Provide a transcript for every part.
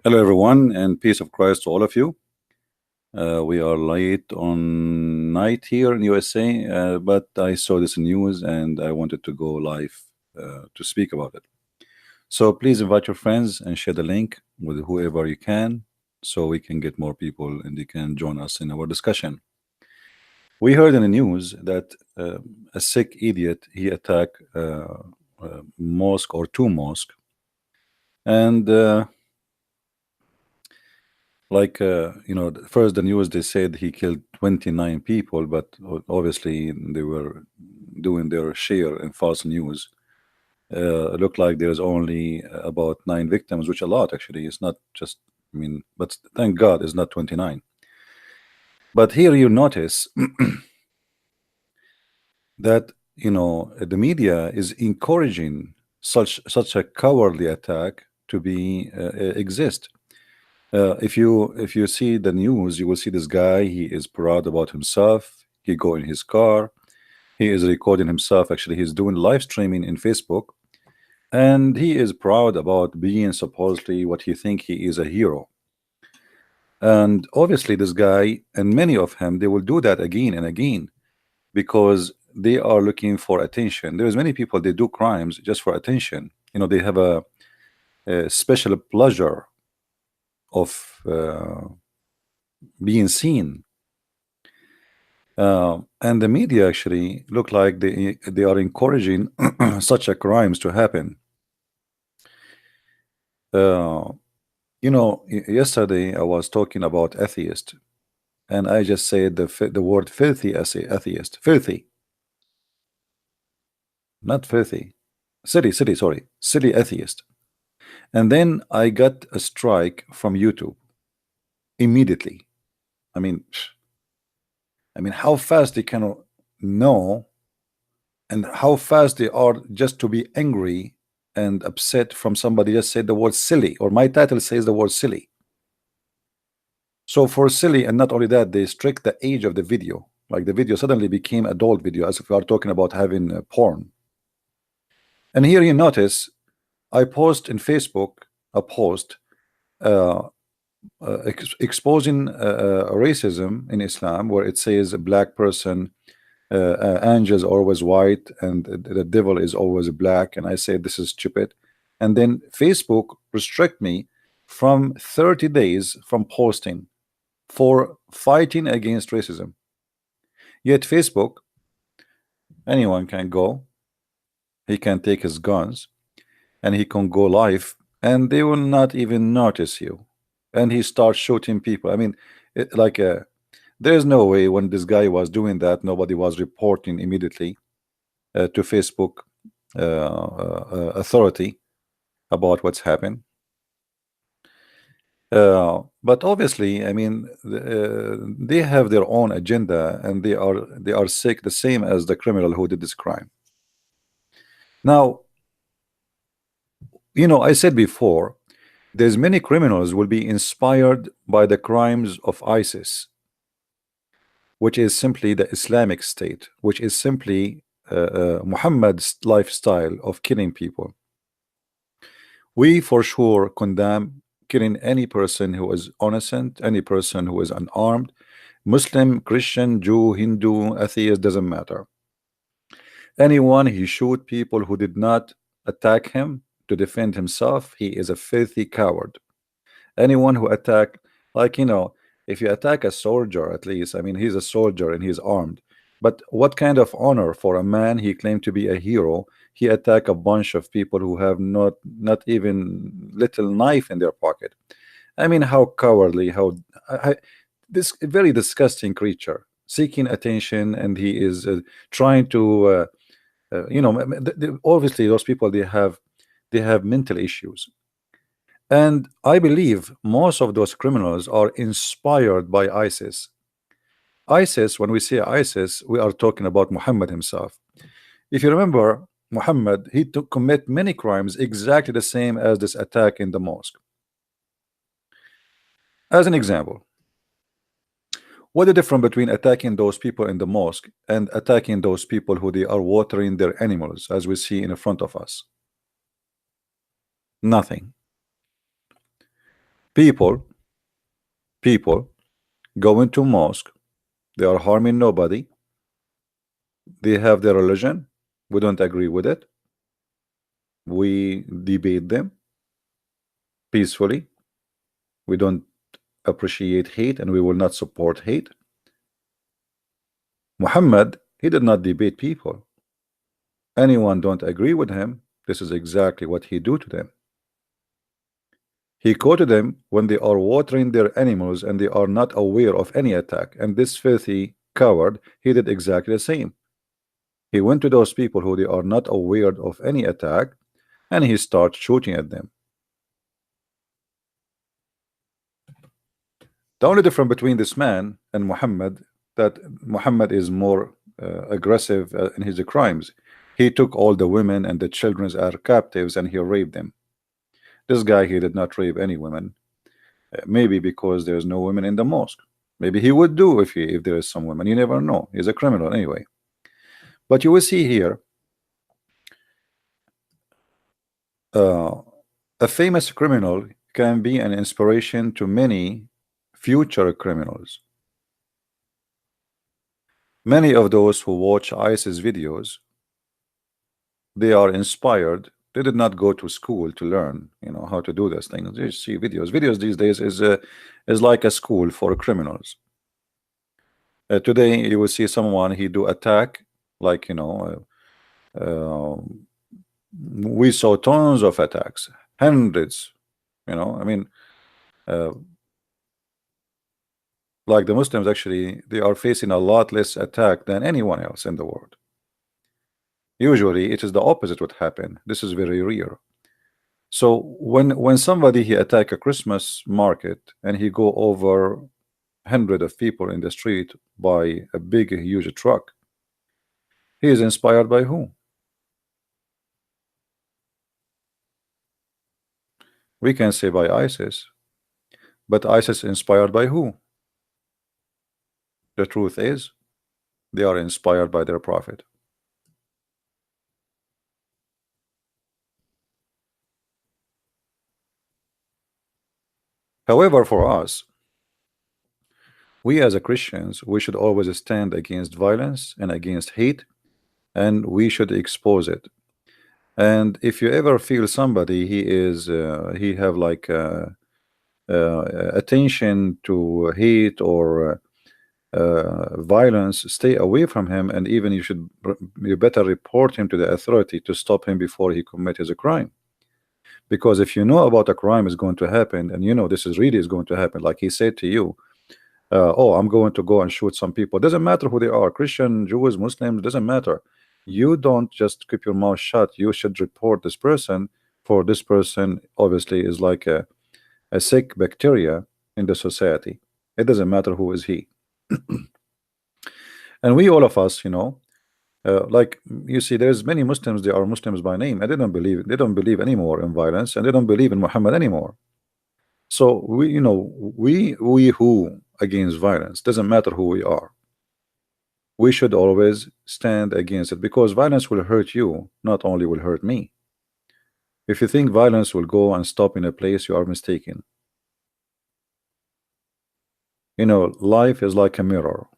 Hello, everyone, and peace of Christ to all of you. We are late on night here in USA, but I saw this news and I wanted to go live to speak about it. So please invite your friends and share the link with whoever you can so we can get more people and they can join us in our discussion. We heard in the news that a sick idiot he attacked a mosque or two mosques, and first the news they said he killed 29 people, but obviously they were doing their share in false news. It looked like there's only about 9 victims, which a lot actually. It's not just, but thank God it's not 29. But here you notice that the media is encouraging such a cowardly attack to be exist. If you see the news, you will see this guy. He is proud about himself. He go in his car. He is recording himself. Actually, he's doing live streaming in Facebook, and he is proud about being supposedly what he think he is a hero. And obviously, this guy and many of him, they will do that again and again because they are looking for attention. There's many people they do crimes just for attention. They have a special pleasure of being seen. And the media actually look like they are encouraging such a crimes to happen. Yesterday I was talking about atheist, and I just said the word filthy atheist, filthy, not filthy, silly atheist. And then I got a strike from YouTube immediately. I mean, how fast they can know, and how fast they are just to be angry and upset from somebody just said the word silly, or my title says the word silly. So for silly, and not only that, they strict the age of the video. Like the video suddenly became adult video, as if we are talking about having porn. And here you notice, I post in Facebook a post exposing racism in Islam, where it says a black person, angel is always white and the devil is always black, and I say this is stupid. And then Facebook restrict me from 30 days from posting for fighting against racism. Yet Facebook, anyone can go, he can take his guns and he can go live and they will not even notice you, and he starts shooting people. There's no way when this guy was doing that nobody was reporting immediately to Facebook authority about what's happened. But obviously, they have their own agenda, and they are sick, the same as the criminal who did this crime. Now, I said before, there's many criminals will be inspired by the crimes of ISIS, which is simply the Islamic State, which is simply Muhammad's lifestyle of killing people. We for sure condemn killing any person who is innocent, any person who is unarmed, Muslim, Christian, Jew, Hindu, atheist, doesn't matter. Anyone he shoot people who did not attack him to defend himself, he is a filthy coward. Anyone who attack, if you attack a soldier, at least, he's a soldier and he's armed. But what kind of honor for a man he claimed to be a hero? He attack a bunch of people who have not even little knife in their pocket. How cowardly, this very disgusting creature seeking attention, and he is trying to obviously those people, they have mental issues. And I believe most of those criminals are inspired by ISIS. ISIS, when we say ISIS, we are talking about Muhammad himself. If you remember, Muhammad, he commit many crimes exactly the same as this attack in the mosque. As an example, what the difference between attacking those people in the mosque and attacking those people who they are watering their animals, as we see in front of us? Nothing. People, people go into mosque. They are harming nobody. They have their religion. We don't agree with it. We debate them peacefully. We don't appreciate hate and we will not support hate. Muhammad, he did not debate people. Anyone don't agree with him, this is exactly what he do to them. He quoted them when they are watering their animals and they are not aware of any attack. And this filthy coward, he did exactly the same. He went to those people who they are not aware of any attack and he starts shooting at them. The only difference between this man and Muhammad, that Muhammad is more aggressive in his crimes. He took all the women and the children as captives and he raped them. This guy, he did not rape any women. Maybe because there's no women in the mosque. Maybe he would do if there is some women. You never know. He's a criminal anyway. But you will see here uh, a famous criminal can be an inspiration to many future criminals. Many of those who watch ISIS videos, they are inspired. They did not go to school to learn, how to do this thing. They see videos. Videos these days is like a school for criminals. Today you will see someone he do attack, like we saw tons of attacks, hundreds. I mean, uh, like the Muslims actually they are facing a lot less attack than anyone else in the world. Usually it is the opposite what happen. This is very rare. So when somebody he attack a Christmas market and he go over hundred of people in the street by a big huge truck, he is inspired by who? We can say by ISIS, but ISIS inspired by who? The truth is they are inspired by their prophet. However, for us, we as a Christians, we should always stand against violence and against hate, and we should expose it. And if you ever feel somebody he have like attention to hate or violence, stay away from him, and even you better report him to the authority to stop him before he commits a crime. Because if you know about a crime is going to happen and this is really is going to happen, like he said to you, oh, I'm going to go and shoot some people. Doesn't matter who they are, Christian, Jews, Muslims, doesn't matter. You don't just keep your mouth shut. You should report this person, for this person obviously is like a sick bacteria in the society. It doesn't matter who is he. And we, all of us, like you see, there's many Muslims, they are Muslims by name, and they don't believe anymore in violence, and they don't believe in Muhammad anymore. So we who against violence, doesn't matter who we are, we should always stand against it, because violence will hurt you, not only will hurt me. If you think violence will go and stop in a place, you are mistaken. Life is like a mirror,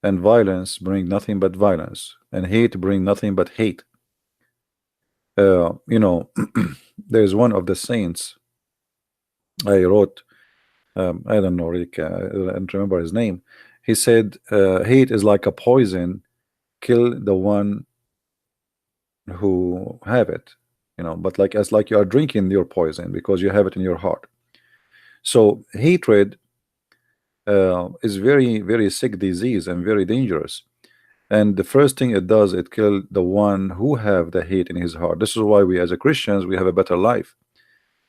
and violence bring nothing but violence, and hate bring nothing but hate. There's one of the saints I wrote, I don't know, Rick, I don't remember his name. He said, hate is like a poison, kill the one who have it, but like as like you are drinking your poison because you have it in your heart. So hatred is very, very sick disease and very dangerous. And the first thing it does, it kill the one who have the hate in his heart. This is why we as a Christians, we have a better life.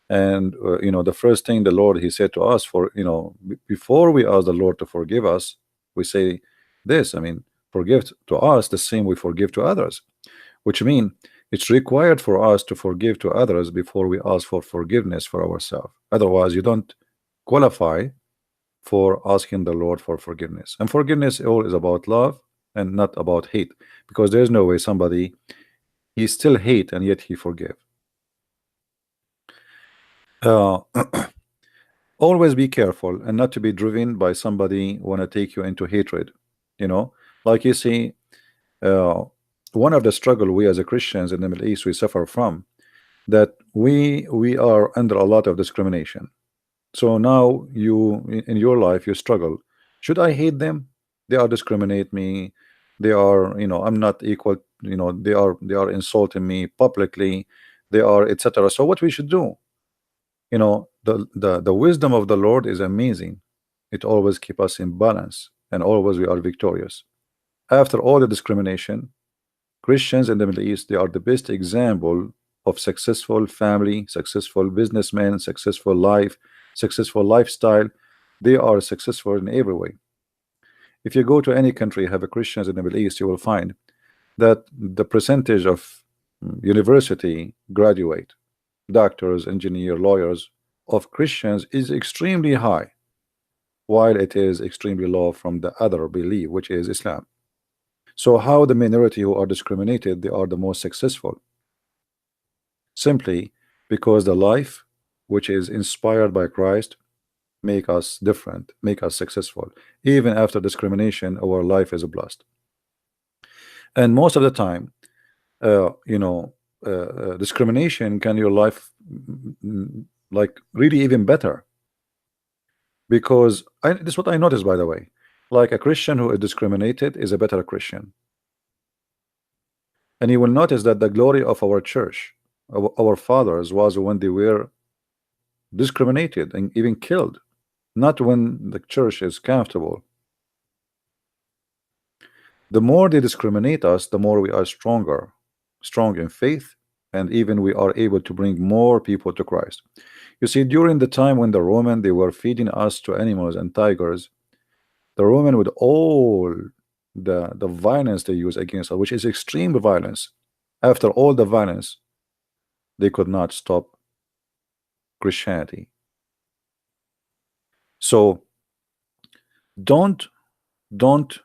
And the first thing the Lord he said to us, for before we ask the Lord to forgive us, we say this, I mean, forgive to us the same we forgive to others, which mean it's required for us to forgive to others before we ask for forgiveness for ourselves. Otherwise you don't qualify for asking the Lord for forgiveness. And forgiveness all is about love and not about hate, because there's no way somebody he still hate and yet he forgive. Uh, always be careful and not to be driven by somebody want to take you into hatred. You know, like you see, uh, one of the struggle we as a Christians in the Middle East we suffer from that we are under a lot of discrimination. So now you in your life you struggle. Should I hate them? They are discriminate me. They are, I'm not equal. They are insulting me publicly. They are etc. So what we should do? The wisdom of the Lord is amazing. It always keep us in balance, and always we are victorious. After all the discrimination, Christians in the Middle East, they are the best example of successful family, successful businessmen, successful life, successful lifestyle. They are successful in every way. If you go to any country have a Christians in the Middle East, you will find that the percentage of university graduate, doctors, engineer, lawyers of Christians is extremely high, while it is extremely low from the other belief, which is Islam. So how the minority who are discriminated, they are the most successful? Simply because the life which is inspired by Christ make us different, make us successful. Even after discrimination, our life is blessed. And most of the time, discrimination can your life like really even better, because this is what I noticed, by the way. Like a Christian who is discriminated is a better Christian. And you will notice that the glory of our church, our fathers, was when they were discriminated and even killed, not when the church is comfortable. The more they discriminate us, the more we are stronger, strong in faith, and even we are able to bring more people to Christ. You see, during the time when the Roman they were feeding us to animals and tigers, the Roman with all the violence they use against us, which is extreme violence, after all the violence, they could not stop Christianity. So don't don't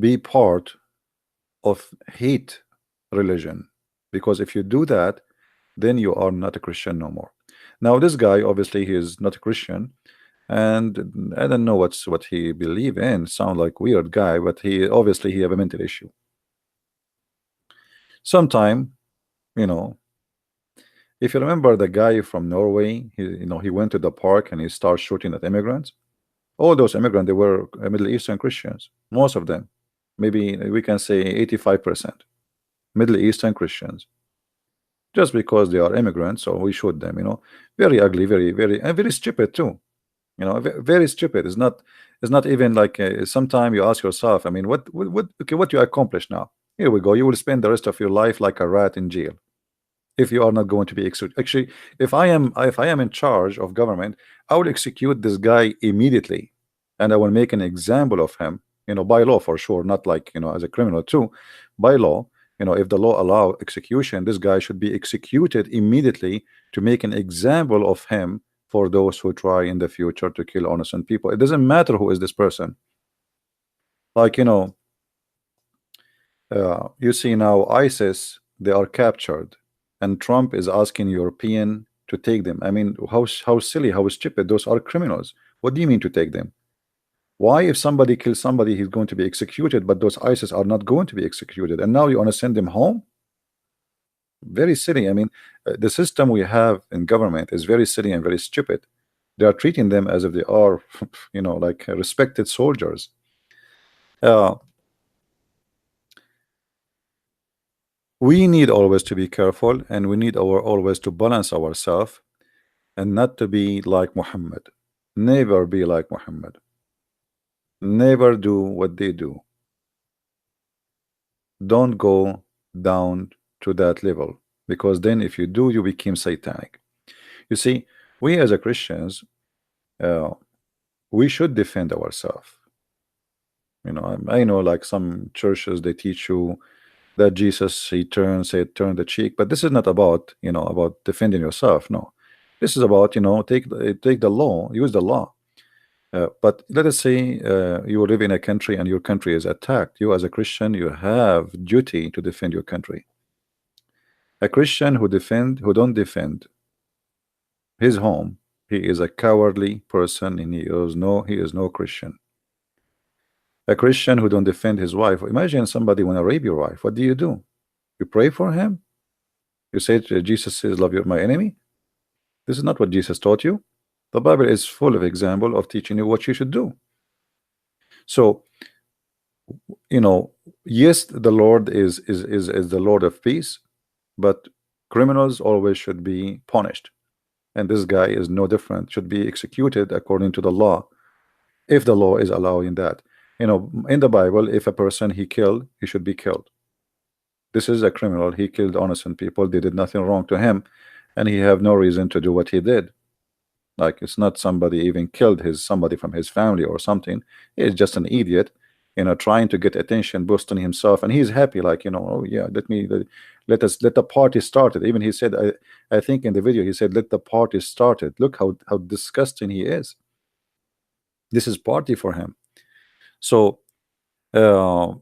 be part of hate religion, because if you do that, then you are not a Christian no more. Now this guy obviously he is not a Christian, and I don't know what he believe in. Sound like weird guy, but he obviously he have a mental issue. Sometime, you know, if you remember the guy from Norway, he went to the park and he started shooting at immigrants. All those immigrants they were Middle Eastern Christians, most of them, maybe we can say 85% Middle Eastern Christians. Just because they are immigrants, so we shoot them. Very ugly, very and very stupid too. Very stupid. It's not even like sometimes you ask yourself, I mean, what you accomplish now? Here we go. You will spend the rest of your life like a rat in jail if you are not going to be executed. Actually, if I am in charge of government, I will execute this guy immediately, and I will make an example of him. By law for sure, not like as a criminal too. By law, if the law allow execution, this guy should be executed immediately to make an example of him for those who try in the future to kill innocent people. It doesn't matter who is this person. Like you see now ISIS, they are captured, and Trump is asking European to take them. I mean, how silly, how stupid. Those are criminals. What do you mean to take them? Why, if somebody kills somebody, he's going to be executed, but those ISIS are not going to be executed, and now you want to send them home? Very silly. I mean, the system we have in government is very silly and very stupid. They are treating them as if they are, like respected soldiers. Uh, we need always to be careful, and we need always to balance ourselves and not to be like Muhammad. Never be like Muhammad. Never do what they do. Don't go down to that level, because then if you do, you become satanic. You see, we as a Christians, uh, we should defend ourselves. I know like some churches they teach you that Jesus he turn the cheek, but this is not about about defending yourself. No, this is about take the law, use the law. But let us say you live in a country and your country is attacked. You as a Christian, you have duty to defend your country. A Christian who don't defend his home, he is a cowardly person, and he is no Christian. A Christian who don't defend his wife. Imagine somebody want to rape your wife. What do? You pray for him? You say Jesus says, "Love your my enemy." This is not what Jesus taught you. The Bible is full of example of teaching you what you should do. So, you know, yes, the Lord is the Lord of peace, but criminals always should be punished. And this guy is no different, should be executed according to the law, if the law is allowing that. In the Bible, if a person he killed, he should be killed. This is a criminal. He killed innocent people. They did nothing wrong to him, and he have no reason to do what he did. Like, it's not somebody even killed somebody from his family or something. He's just an idiot, trying to get attention, boosting himself, and he's happy. Like, oh yeah, let the party started. Even he said, I think in the video he said, let the party started. Look how disgusting he is. This is party for him. So uh,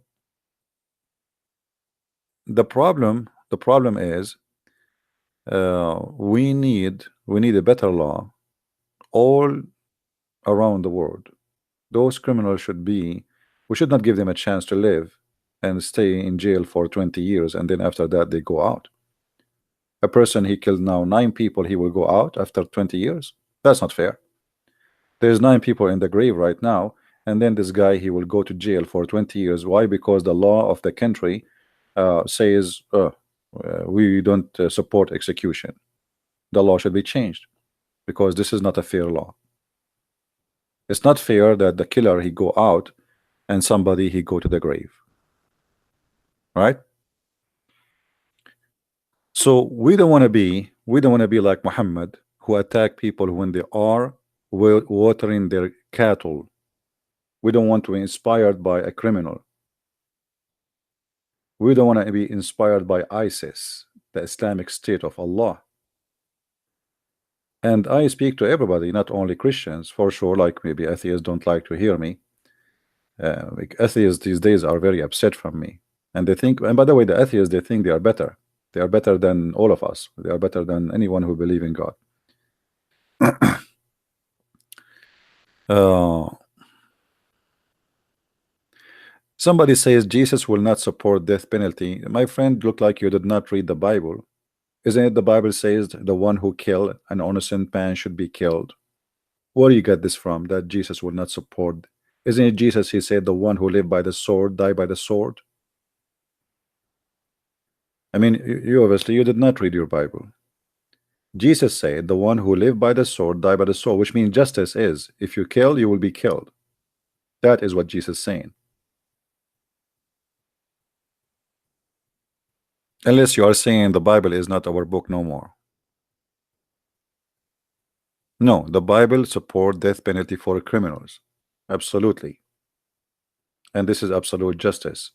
the problem is, we need a better law all around the world. Those criminals we should not give them a chance to live and stay in jail for 20 years, and then after that they go out. A person he killed now 9 people, he will go out after 20 years. That's not fair. There's 9 people in the grave right now, and then this guy, he will go to jail for 20 years. Why? Because the law of the country says, we don't support execution. The law should be changed, because this is not a fair law. It's not fair that the killer he go out and somebody he go to the grave, right? So we don't want to be like Muhammad, who attack people when they are watering their cattle. We don't want to be inspired by a criminal. We don't want to be inspired by ISIS, the Islamic State of Allah. And I speak to everybody, not only Christians, for sure. Like, maybe atheists don't like to hear me. Like, atheists these days are very upset from me, and they think. And by the way, the atheists, they think they are better. They are better than all of us. They are better than anyone who believe in God. Uh, Somebody says Jesus will not support death penalty. My friend, look like you did not read the Bible. Isn't it the Bible says the one who killed an innocent man should be killed? Where do you get this from, that Jesus will not support? Isn't it Jesus, he said, the one who lived by the sword, die by the sword? I mean, you obviously you did not read your Bible. Jesus said, the one who lived by the sword, die by the sword, which means justice is, if you kill, you will be killed. That is what Jesus is saying. Unless you are saying the Bible is not our book no more. No, the Bible support death penalty for criminals. Absolutely. And this is absolute justice.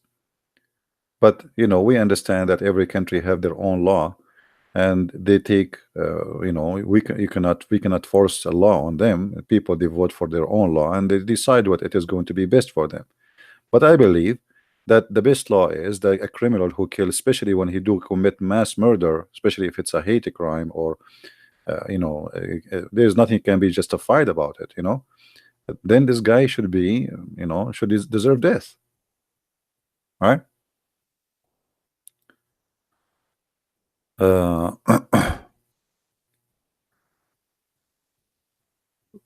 But we understand that every country have their own law, and they take we cannot force a law on them. People, they vote for their own law and they decide what it is going to be best for them. But I believe that the best law is that a criminal who kills, especially when he do commit mass murder, especially if it's a hate crime, or there's nothing can be justified about it, then this guy should be, should deserve death, right? uh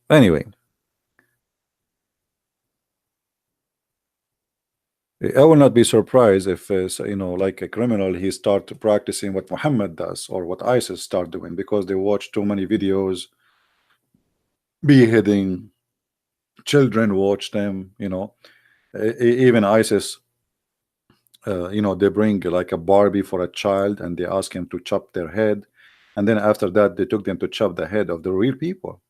Anyway, I will not be surprised if, like a criminal, he start practicing what Muhammad does or what ISIS start doing, because they watch too many videos, beheading children, watch them, even ISIS, they bring like a Barbie for a child and they ask him to chop their head, and then after that they took them to chop the head of the real people.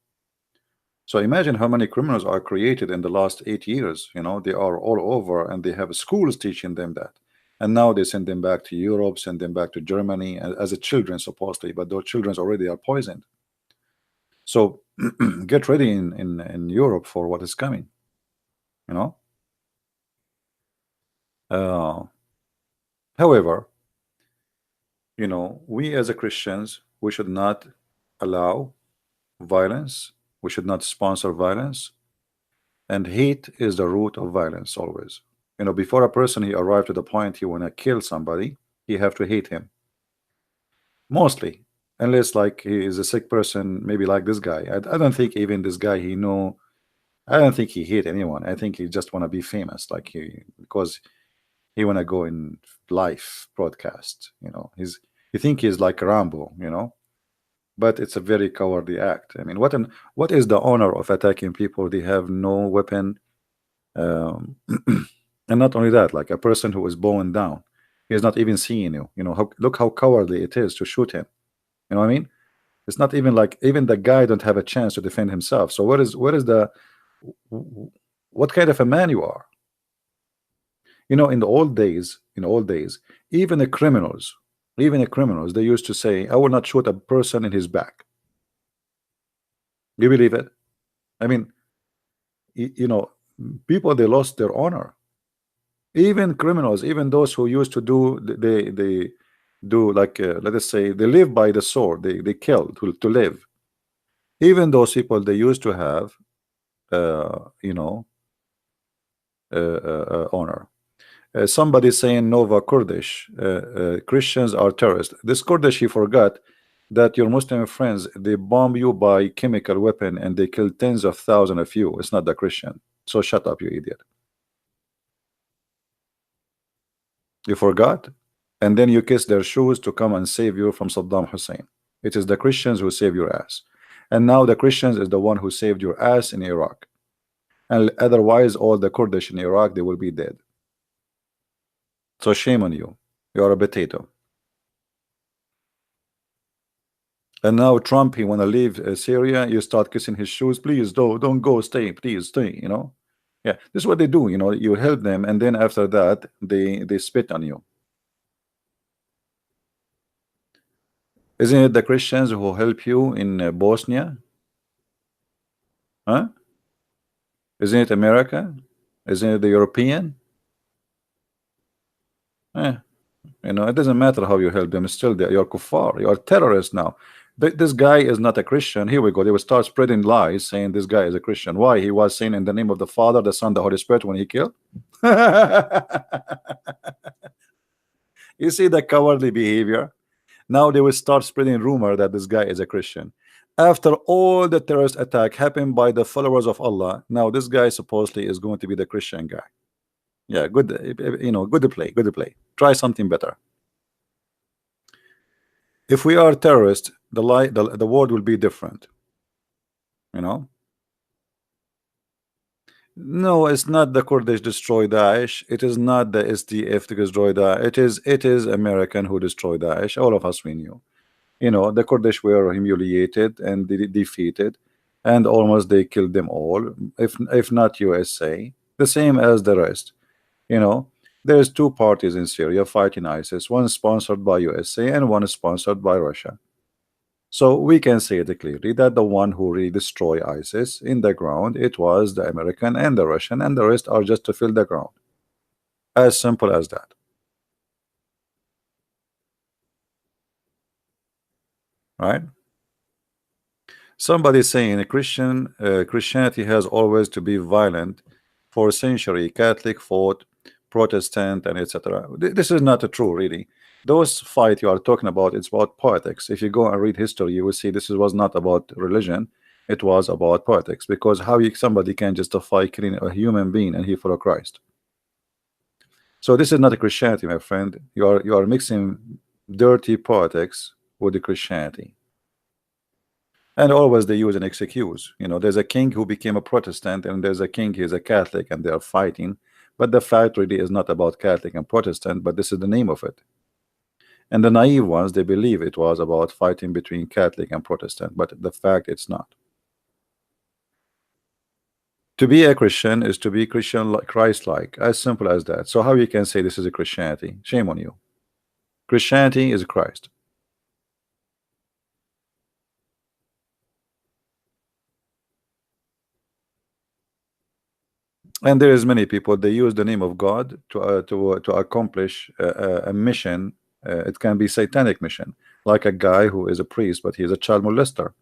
So imagine how many criminals are created in the last 8 years. They are all over, and they have schools teaching them that. And now they send them back to Europe, send them back to Germany as a children, supposedly, but those children already are poisoned. So get ready in Europe for what is coming. You know. Uh, However, we as a Christians, we should not allow violence. We should not sponsor violence. And hate is the root of violence always. Before a person he arrived to the point he wanna kill somebody, he have to hate him. Mostly. Unless like he is a sick person, maybe like this guy. I don't think even this guy he know. I don't think he hate anyone. I think he just wanna be famous, like because he wanna go in live broadcast. You think he's like Rambo. But it's a very cowardly act. I mean, what is the honor of attacking people? They have no weapon, um, and not only that, like a person who is bowing down, he is not even seeing you. Look how cowardly it is to shoot him. You know what I mean? It's not even like even the guy don't have a chance to defend himself. So what is the what kind of a man you are? In the old days, even the criminals, they used to say, "I will not shoot a person in his back." You believe it? I mean, people they lost their honor. Even criminals, even those who used to do, they do like let us say they live by the sword. They kill to live. Even those people they used to have, uh, you know, honor. Somebody saying Nova Kurdish, Christians are terrorists. This Kurdish, he forgot that your Muslim friends they bomb you by chemical weapon and they kill tens of thousands of you. It's not the Christian. So shut up, you idiot. You forgot, and then you kiss their shoes to come and save you from Saddam Hussein. It is the Christians who save your ass, and now the Christians is the one who saved your ass in Iraq. And otherwise, all the Kurdish in Iraq they will be dead. So shame on you. You are a potato. And now Trump, he wanna leave Syria. You start kissing his shoes. Please don't go. Stay, please stay. Yeah, this is what they do. You help them, and then after that, they spit on you. Isn't it the Christians who help you in Bosnia? Huh? Isn't it America? Isn't it the European? Eh, it doesn't matter how you help them. Still, you're kuffar. You're terrorists now. This guy is not a Christian. Here we go. They will start spreading lies saying this guy is a Christian. Why? He was saying in the name of the Father, the Son, the Holy Spirit when he killed. You see the cowardly behavior? Now they will start spreading rumor that this guy is a Christian. After all the terrorist attack happened by the followers of Allah, now this guy supposedly is going to be the Christian guy. Yeah, good. Good to play. Good to play. Try something better. If we are terrorists, the world will be different. No, it's not the Kurdish destroy Daesh. It is not the SDF to destroy Daesh. It is American who destroyed Daesh. All of us we knew. The Kurdish were humiliated and defeated, and almost they killed them all. If not USA, the same as the rest. There's two parties in Syria fighting ISIS. One sponsored by USA and one sponsored by Russia. So we can say it clearly that the one who really destroyed ISIS in the ground, it was the American and the Russian, and the rest are just to fill the ground. As simple as that. Right? Somebody saying Christianity has always to be violent for a century. Catholic fought, Protestant, and etc. This is not true, really. Those fight you are talking about, it's about politics. If you go and read history, you will see this was not about religion. It was about politics. Because how somebody can justify killing a human being and he follow Christ? So this is not a Christianity, my friend. You are mixing dirty politics with the Christianity. And always they use an excuse. There's a king who became a Protestant, and there's a king who is a Catholic, and they are fighting. But the fact really is not about Catholic and Protestant, but this is the name of it. And the naive ones, they believe it was about fighting between Catholic and Protestant, but the fact it's not. To be a Christian is to be Christian, Christ-like, as simple as that. So how you can say this is a Christianity? Shame on you. Christianity is Christ. And there is many people they use the name of God to accomplish a mission. It can be satanic mission, like a guy who is a priest but he is a child molester.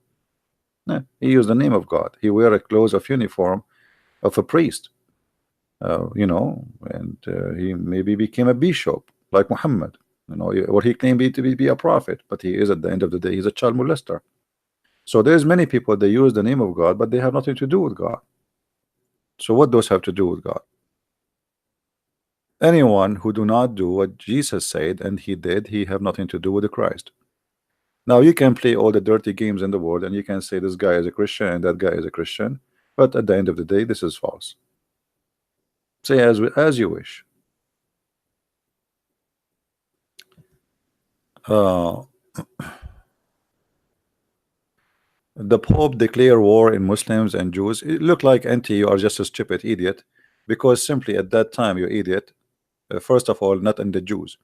No, he used the name of God. He wear a clothes of uniform of a priest, and he maybe became a bishop like Muhammad, or he claimed to be a prophet, but he is at the end of the day, he's a child molester. So there's many people they use the name of God, but they have nothing to do with God. So what those have to do with God? Anyone who do not do what Jesus said and he did, he have nothing to do with the Christ. Now you can play all the dirty games in the world and you can say this guy is a Christian and that guy is a Christian, but at the end of the day, this is false. Say as you wish. Uh, the Pope declare war in Muslims and Jews. It look like you are just a stupid idiot, because simply at that time, you idiot. First of all, not in the Jews.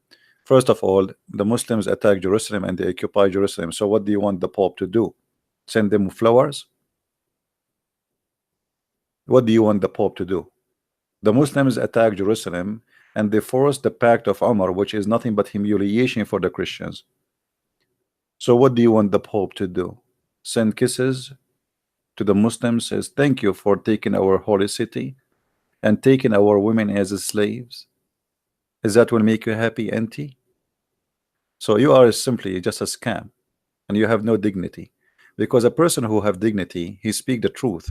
First of all, the Muslims attack Jerusalem and they occupy Jerusalem. So what do you want the Pope to do? Send them flowers? What do you want the Pope to do? The Muslims attack Jerusalem and they force the Pact of Umar, which is nothing but humiliation for the Christians. So what do you want the Pope to do? Send kisses to the Muslims, says thank you for taking our holy city and taking our women as slaves? Is that will make you happy, Anti? So you are simply just a scam and you have no dignity, because a person who have dignity, he speak the truth,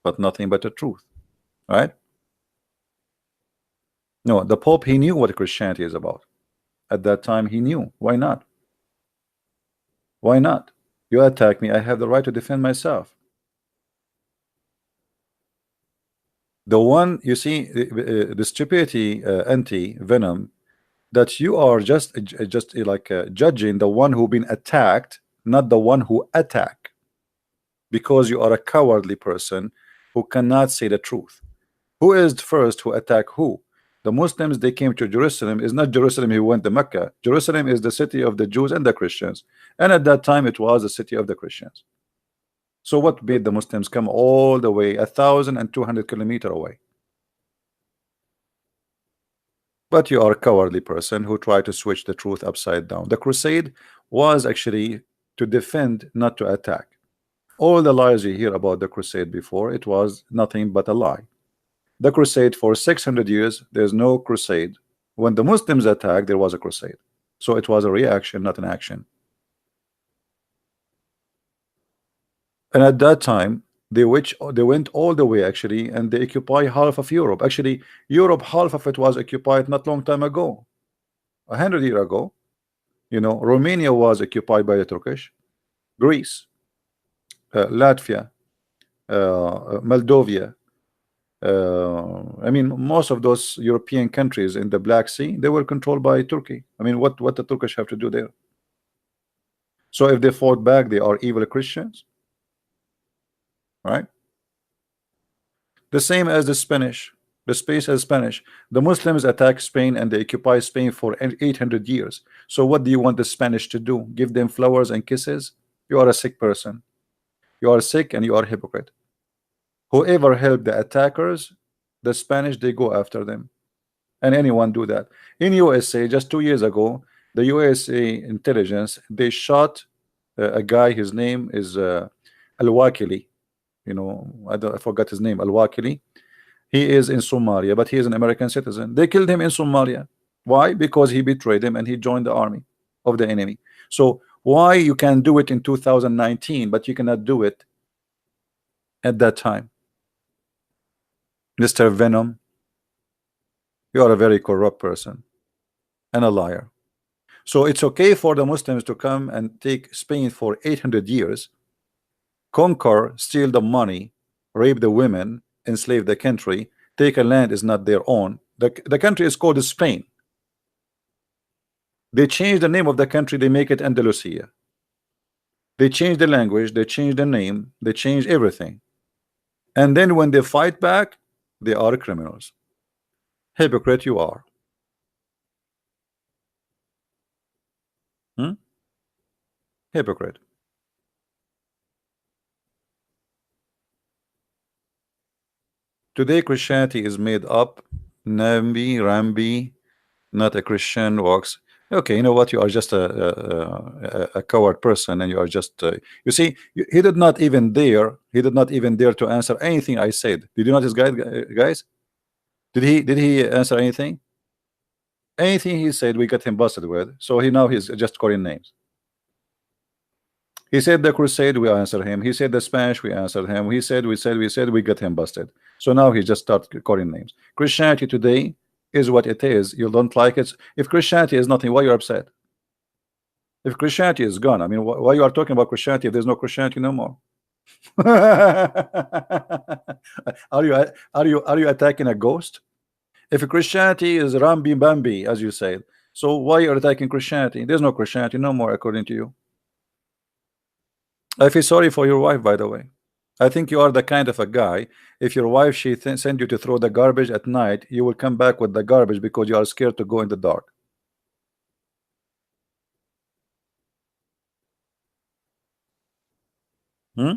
but nothing but the truth, right? No, the Pope, he knew what Christianity is about. At that time, he knew. Why not? Why not? You attack me, I have the right to defend myself. The one, you see, the stupidity, Anti-Venom, that you are just like judging the one who been attacked, not the one who attack, because you are a cowardly person who cannot say the truth. Who is first who attack who? The Muslims, they came to Jerusalem. Is not Jerusalem who went to Mecca. Jerusalem is the city of the Jews and the Christians, and at that time it was the city of the Christians. So what made the Muslims come all the way 1,200 kilometers away? But you are a cowardly person who tried to switch the truth upside down. The crusade was actually to defend, not to attack. All the lies you hear about the crusade before, it was nothing but a lie. The crusade for 600 years, there's no crusade. When the Muslims attacked, there was a crusade. So it was a reaction, not an action. And at that time, they went all the way actually, and they occupy half of Europe. Actually, Europe, half of it was occupied not long time ago, 100 years ago. Romania was occupied by the Turkish, Greece, Latvia, Moldova. I mean, most of those European countries in the Black Sea, they were controlled by Turkey. I mean, what the Turkish have to do there? So if they fought back, they are evil Christians, right? The same as the Spanish, the space as Spanish. The Muslims attack Spain and they occupy Spain for 800 years. So what do you want the Spanish to do? Give them flowers and kisses? You are a sick person. You are sick and you are a hypocrite. Whoever helped the attackers, the Spanish, they go after them. And anyone do that. In USA, just 2 years ago, the USA intelligence, they shot a guy, his name is Al-Wakili. I forgot his name, Al-Wakili. He is in Somalia, but he is an American citizen. They killed him in Somalia. Why? Because he betrayed them and he joined the army of the enemy. So why you can do it in 2019, but you cannot do it at that time? Mr. Venom, you are a very corrupt person and a liar. So it's okay for the Muslims to come and take Spain for 800 years, conquer, steal the money, rape the women, enslave the country, take a land is not their own. The country is called Spain. They change the name of the country, they make it Andalusia. They change the language, they change the name, they change everything. And then when they fight back, they are criminals. Hypocrite you are. Hypocrite. Today Christianity is made up. Nambi, Rambi, not a Christian walks. Okay, you know what? You are just a coward person, and you are just. You see, he did not even dare. He did not even dare to answer anything I said. Did you notice, guys? Did he answer anything? Anything he said, we got him busted with. So he's just calling names. He said the crusade, we answered him. He said the Spanish, we answered him. We said, we got him busted. So now he just started calling names. Christianity today is what it is. You don't like it. If Christianity is nothing, why you're upset? If Christianity is gone, I mean, why you are talking about Christianity if there's no Christianity no more? Are you attacking a ghost? If Christianity is Rambi Bambi, as you said, so why are you attacking Christianity? There's no Christianity no more, according to you. I feel sorry for your wife, by the way. I think you are the kind of a guy, if your wife she send you to throw the garbage at night, you will come back with the garbage because you are scared to go in the dark. Hmm?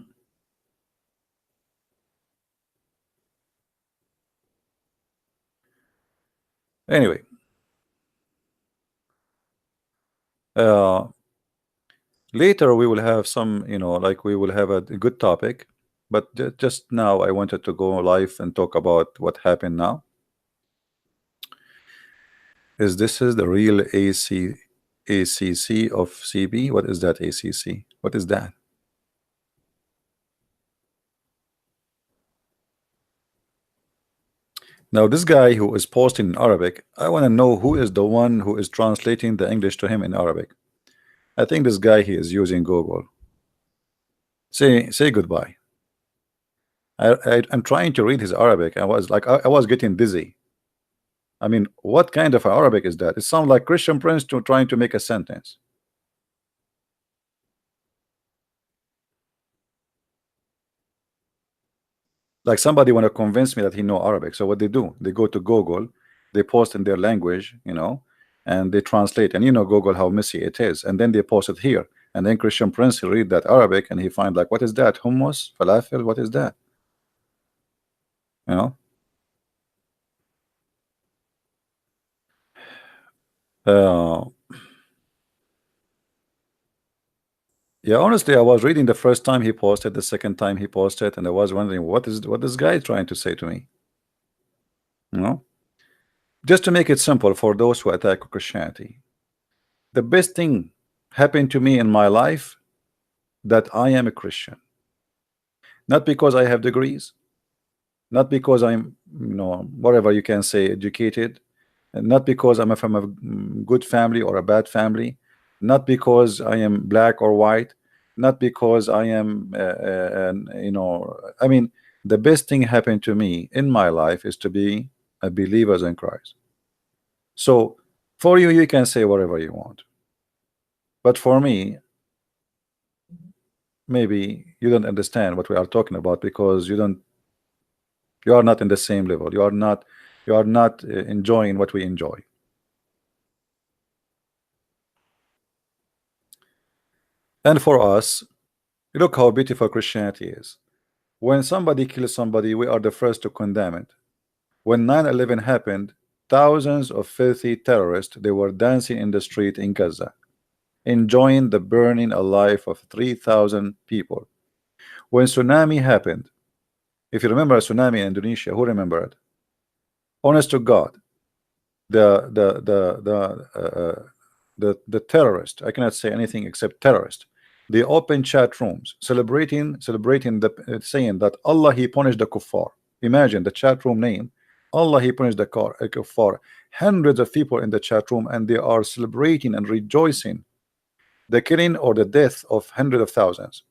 Anyway, uh, later we will have some, like we will have a good topic, but just now I wanted to go live and talk about what happened now. This is the real ACC of CB? What is that ACC? What is that? Now this guy who is posting in Arabic, I want to know who is the one who is translating the English to him in Arabic. I think this guy he is using Google. Say goodbye. I'm trying to read his Arabic. I was getting dizzy. I mean, what kind of Arabic is that? It sounds like Christian Prince trying to make a sentence. Like somebody want to convince me that he know Arabic. So what they do, they go to Google, they post in their language, and they translate. And Google how messy it is. And then they post it here. And then Christian Prince he read that Arabic and he find like, what is that? Hummus, falafel, what is that? You know? Uh, yeah, honestly, I was reading the first time he posted, the second time he posted, and I was wondering what this guy is trying to say to me. You know? Just to make it simple for those who attack Christianity. The best thing happened to me in my life that I am a Christian. Not because I have degrees, not because I'm, whatever you can say, educated, and not because I'm from a good family or a bad family, not because I am black or white, not because I am, I mean, the best thing happened to me in my life is to be a believer in Christ. So for you, you can say whatever you want. But for me, maybe you don't understand what we are talking about because you are not in the same level. You are not enjoying what we enjoy. And for us, look how beautiful Christianity is. When somebody kills somebody, we are the first to condemn it. When 9/11 happened, thousands of filthy terrorists they were dancing in the street in Gaza, enjoying the burning alive of 3,000 people. When tsunami happened, if you remember a tsunami in Indonesia, who remember it? Honest to God, the terrorist, I cannot say anything except terrorist. They open chat rooms celebrating the saying that Allah he punished the kuffar. Imagine the chat room name, Allah he punished the kuffar. Hundreds of people in the chat room and they are celebrating and rejoicing the killing or the death of hundreds of thousands.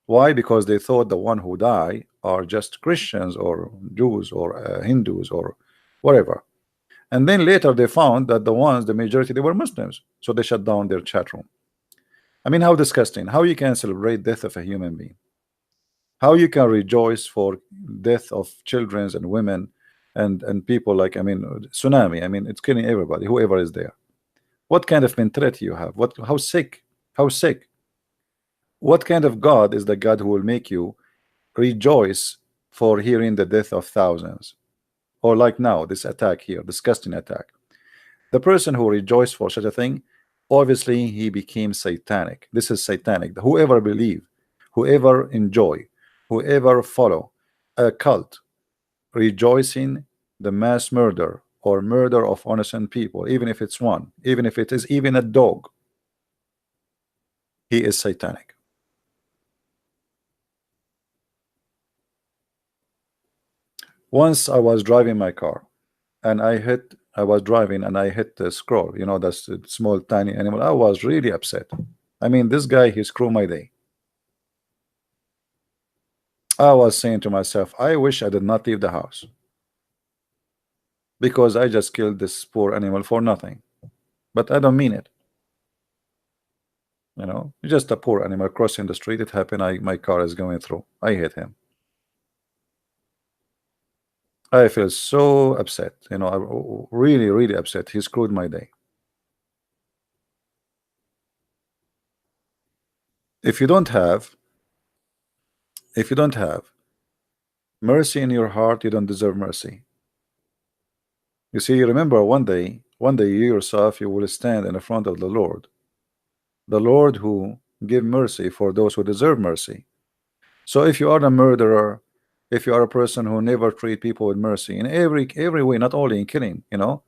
Why? Because they thought the one who die are just Christians or Jews or Hindus or whatever. And then later they found that the majority, they were Muslims. So they shut down their chat room. I mean, how disgusting. How you can celebrate death of a human being? How you can rejoice for death of children and women and people like, I mean, tsunami. I mean, it's killing everybody, whoever is there. What kind of mentality you have? How sick? How sick? What kind of God is the God who will make you rejoice for hearing the death of thousands? Or like now, this attack here, disgusting attack. The person who rejoiced for such a thing, obviously he became satanic. This is satanic. Whoever believe, whoever enjoy, whoever follow a cult rejoicing the mass murder or murder of innocent people, even if it's one, even if it is even a dog, he is satanic. Once I was driving my car and I was driving and I hit the scroll, you know, that's the small tiny animal. I was really upset. I mean, this guy, he screwed my day. I was saying to myself, I wish I did not leave the house because I just killed this poor animal for nothing. But I don't mean it. You know, just a poor animal crossing the street. It happened. My car is going through. I hit him. I feel so upset. You know, really, really upset. He screwed my day. If you don't have, if you don't have mercy in your heart, you don't deserve mercy. You see, remember one day you yourself, you will stand in the front of the Lord who give mercy for those who deserve mercy. So if you are a murderer, if you are a person who never treat people with mercy in every way, not only in killing, you know,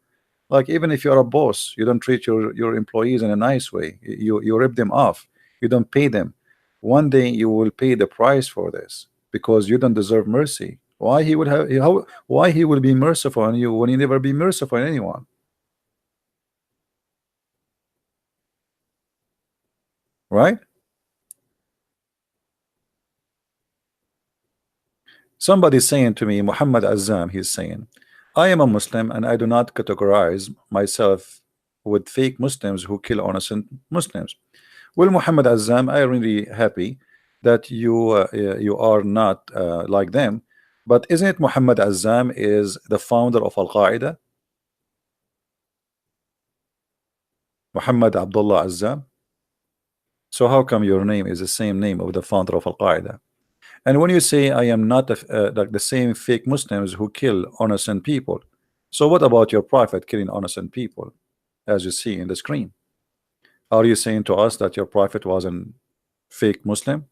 like even if you're a boss, you don't treat your employees in a nice way. You rip them off. You don't pay them. One day you will pay the price for this because you don't deserve mercy. Why he would have why he will be merciful on you when he never be merciful on anyone, right? Somebody saying to me, Muhammad Azam, he's saying, I am a Muslim and I do not categorize myself with fake Muslims who kill innocent Muslims. Well, Muhammad Azam, I'm really happy that you are not like them. But isn't it Muhammad Azam is the founder of Al Qaeda? Muhammad Abdullah Azam. So how come your name is the same name of the founder of Al Qaeda? And when you say I am not like the same fake Muslims who kill innocent people, so what about your prophet killing innocent people, as you see in the screen? Are you saying to us that your prophet was a fake Muslim?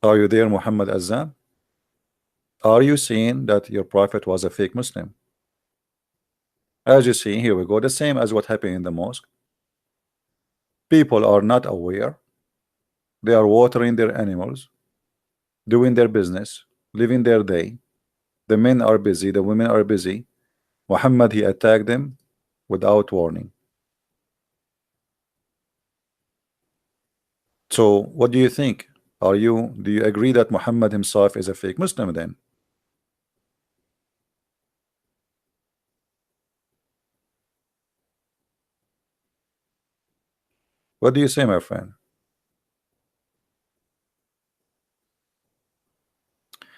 Are you there, Muhammad Azam? Are you saying that your prophet was a fake Muslim? As you see, here we go, the same as what happened in the mosque. People are not aware. They are watering their animals, doing their business, living their day. The men are busy, the women are busy. Muhammad, he attacked them without warning. So what do you think? Do you agree that Muhammad himself is a fake Muslim then? What do you say, my friend?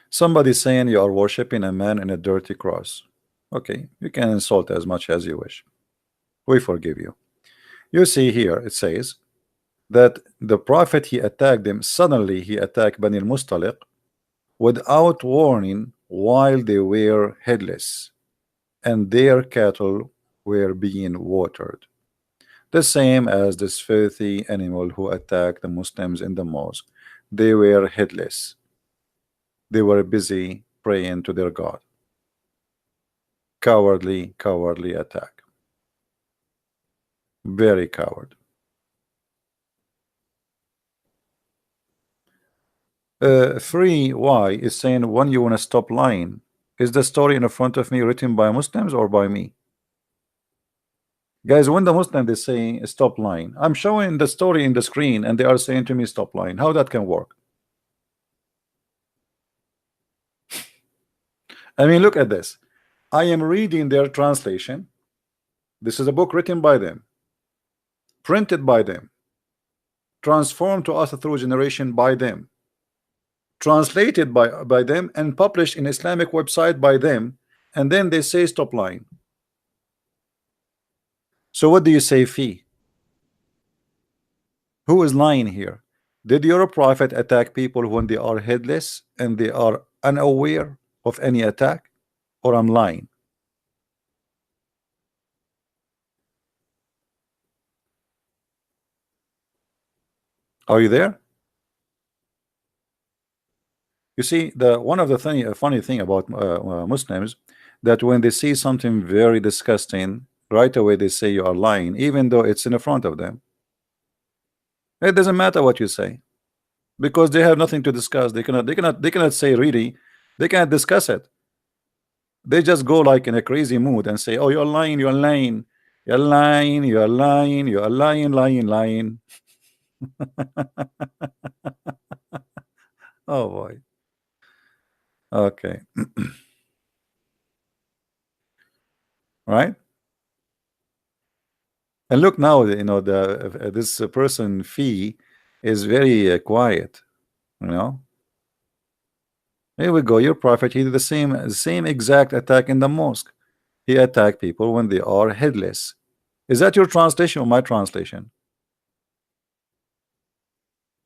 Somebody saying you are worshiping a man in a dirty cross. Okay, you can insult as much as you wish. We forgive you. You see here, it says that the prophet, he attacked them. Suddenly he attacked Bani al-Mustaliq without warning while they were headless and their cattle were being watered. The same as this filthy animal who attacked the Muslims in the mosque. They were headless. They were busy praying to their God. Cowardly, cowardly attack. Very coward. Free Y is saying, when you want to stop lying, is the story in front of me written by Muslims or by me? Guys, when the Muslim is saying stop lying, I'm showing the story in the screen and they are saying to me stop lying. How that can work? I mean, look at this. I am reading their translation. This is a book written by them, printed by them, transformed to us through generation by them, translated by them, and published in Islamic website by them, and then they say stop lying. So what do you say, fee? Who is lying here? Did your prophet attack people when they are headless and they are unaware of any attack, or I'm lying? Are you there? You see, the one of the funny thing about Muslims, that when they see something very disgusting, right away they say you are lying, even though it's in the front of them. It doesn't matter what you say, because they have nothing to discuss. They cannot say really, they cannot discuss it. They just go like in a crazy mood and say, "Oh, you're lying, you're lying, you're lying, you're lying, you're lying, lying, lying." Oh boy. Okay. Right. And look now, the this person Fee is very quiet. You know, here we go. Your prophet, he did the same exact attack in the mosque. He attacked people when they are headless. Is that your translation or my translation?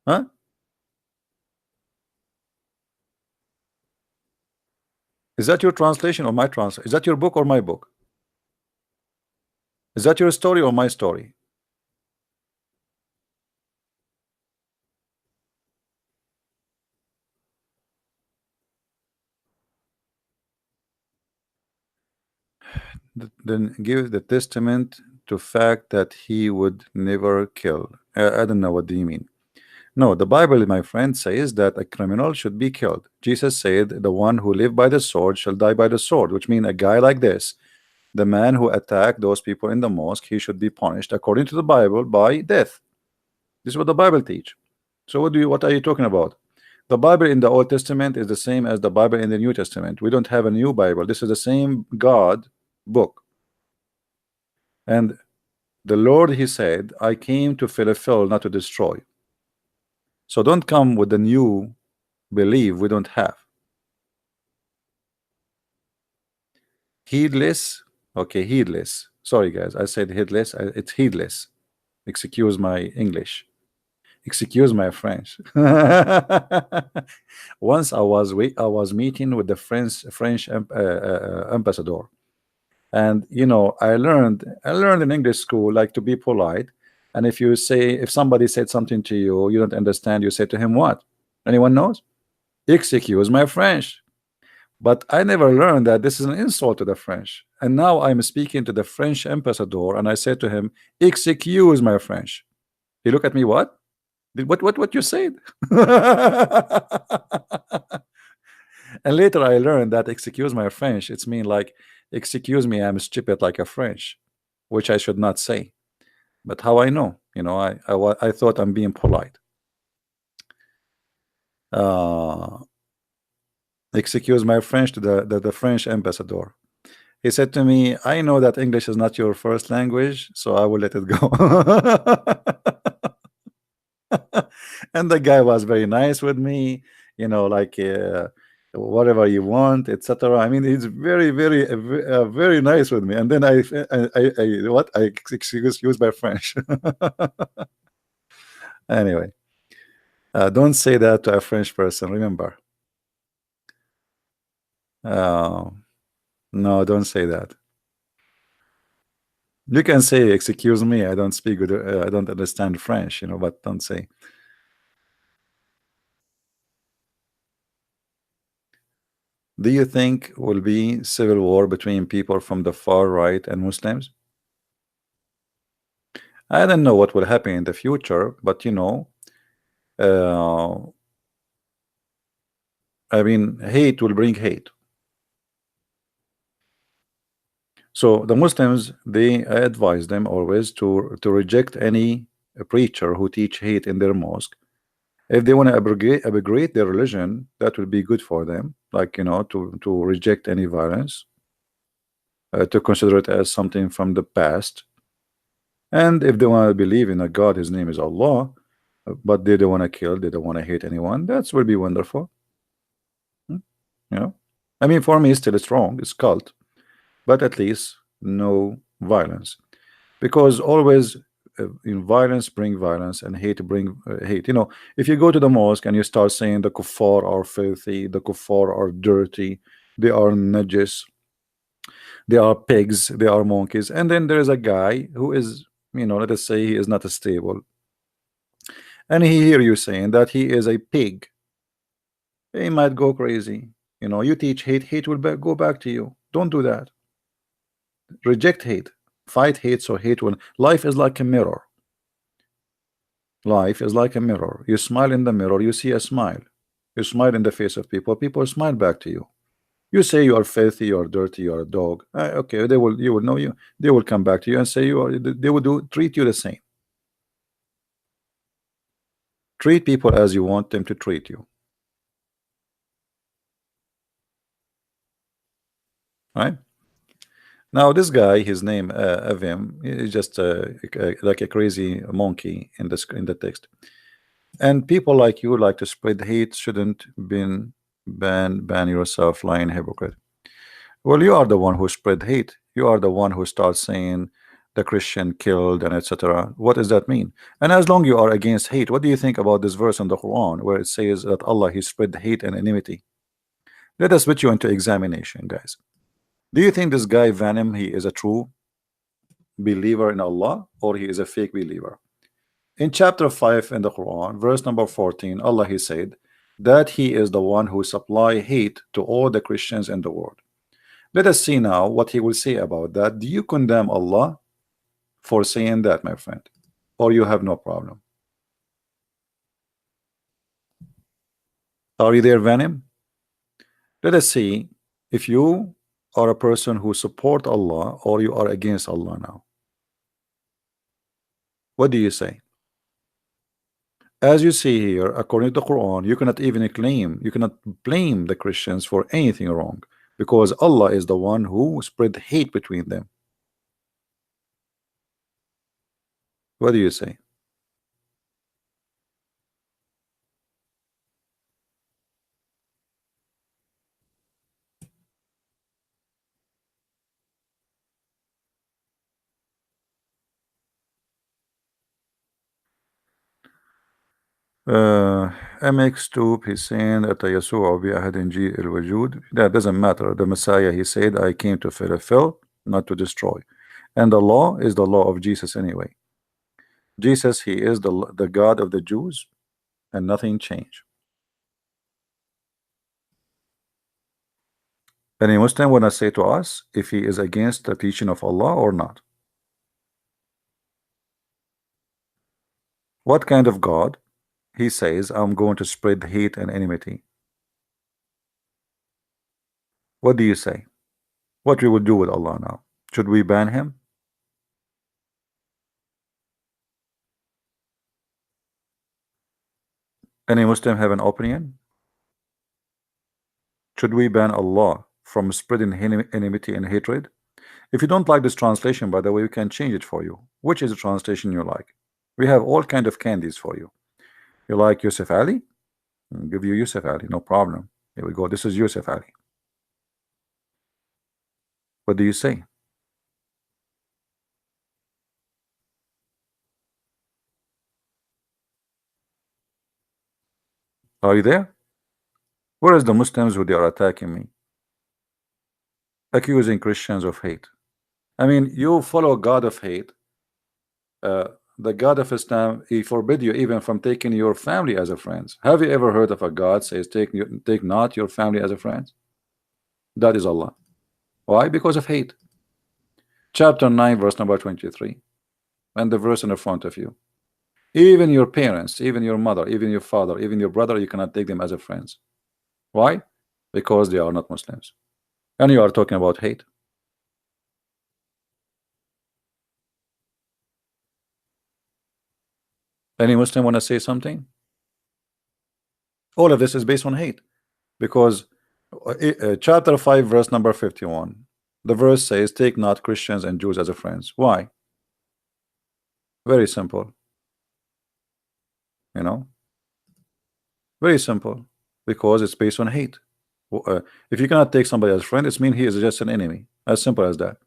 Huh? Is that your translation or my translation? Is that your book or my book? Is that your story or my story? Then give the testament to fact that he would never kill. I don't know, what do you mean? No, the Bible, my friend, says that a criminal should be killed. Jesus said, "The one who live by the sword shall die by the sword," which means a guy like this, the man who attacked those people in the mosque, he should be punished according to the Bible by death. This is what the Bible teach. So what are you talking about? The Bible in the Old Testament is the same as the Bible in the New Testament. We don't have a new Bible. This is the same God book. And the Lord, he said, "I came to fulfill, not to destroy." So don't come with the new belief we don't have. Heedless. Okay, heedless. Sorry guys, I said heedless. It's heedless. Excuse my English. Excuse my French. Once I was meeting with the French ambassador, and I learned in English school like to be polite. And if somebody said something to you you don't understand, you say to him what? Anyone knows? Excuse my French. But I never learned that this is an insult to the French. And now I'm speaking to the French ambassador, and I said to him, "Excuse my French." He looked at me, "What? What you said?" And later I learned that "excuse my French," it's mean like, "Excuse me, I'm stupid like a French," which I should not say. But how I know? I thought I'm being polite. Uh, excuse my French to the French ambassador. He said to me, "I know that English is not your first language, so I will let it go." And the guy was very nice with me, like whatever you want, etc. I mean, he's very nice with me. And then I excuse my French. Anyway, don't say that to a French person, remember. Uh, no, don't say that. You can say, "Excuse me, I don't speak good, I don't understand French," but don't say. Do you think will be civil war between people from the far right and Muslims? I don't know what will happen in the future, but uh, I mean, hate will bring hate. So the Muslims, I advise them always to reject any preacher who teach hate in their mosque. If they want to abrogate their religion, that will be good for them. Like to reject any violence, to consider it as something from the past. And if they want to believe in a God, his name is Allah, but they don't want to kill, they don't want to hate anyone, that will be wonderful. Hmm? I mean, for me, it's still strong, it's cult, but at least no violence, because always violence bring violence and hate bring hate. If you go to the mosque and you start saying the kuffar are filthy, the kuffar are dirty, they are najis, they are pigs, they are monkeys. And then there is a guy who is, let us say he is not stable, and he hear you saying that he is a pig. He might go crazy. You teach hate, hate will go back to you. Don't do that. Reject hate, fight hate, so hate will. Life is like a mirror. Life is like a mirror. You smile in the mirror, you see a smile. You smile in the face of people, people smile back to you. You say you are filthy, you are dirty, you are a dog. Okay, you will know you. They will come back to you and say you are. They will treat you the same. Treat people as you want them to treat you. Right? Now this guy, his name Avim, is just like a crazy monkey in the text. And people like you like to spread hate. Shouldn't been ban yourself, lying hypocrite. Well, you are the one who spread hate. You are the one who starts saying the Christian killed and etc. What does that mean? And as long you are against hate, what do you think about this verse in the Quran where it says that Allah, he spread hate and enmity? Let us put you into examination, guys. Do you think this guy Venom, he is a true believer in Allah, or he is a fake believer? In chapter 5 in the Quran, verse number 14, Allah, he said that he is the one who supply hate to all the Christians in the world. Let us see now what he will say about that. Do you condemn Allah for saying that, my friend, or you have no problem? Are you there, Venom? Let us see if you are a person who support Allah or you are against Allah now. What do you say? As you see here, according to the Quran, you cannot even claim, you cannot blame the Christians for anything wrong, because Allah is the one who spread hate between them. What do you say? MX2, he's saying that يسوع بأحد إنجيل الوجود. That doesn't matter. The Messiah, he said, I came to fulfill, not to destroy. And the law is the law of Jesus anyway. Jesus, he is the God of the Jews, and nothing changed. Any Muslim wanna say to us if he is against the teaching of Allah or not? What kind of God? He says, I'm going to spread hate and enmity. What do you say? What we would do with Allah now? Should we ban him? Any Muslim have an opinion? Should we ban Allah from spreading enmity and hatred? If you don't like this translation, by the way, we can change it for you. Which is the translation you like? We have all kind of candies for you. You like Yusuf Ali? I'll give you Yusuf Ali, no problem. Here we go. This is Yusuf Ali. What do you say? Are you there? Where is the Muslims who they are attacking me? Accusing Christians of hate. I mean, you follow God of hate. The God of Islam, he forbid you even from taking your family as a friend. Have you ever heard of a God says take not your family as a friend? That is Allah. Why? Because of hate. Chapter 9, verse number 23. And the verse in the front of you. Even your parents, even your mother, even your father, even your brother, you cannot take them as a friends. Why? Because they are not Muslims. And you are talking about hate. Any Muslim want to say something? All of this is based on hate, because chapter 5 verse number 51, the verse says take not Christians and Jews as a friends. Why? Very simple, very simple, because it's based on hate. If you cannot take somebody as a friend, it means he is just an enemy. As simple as that.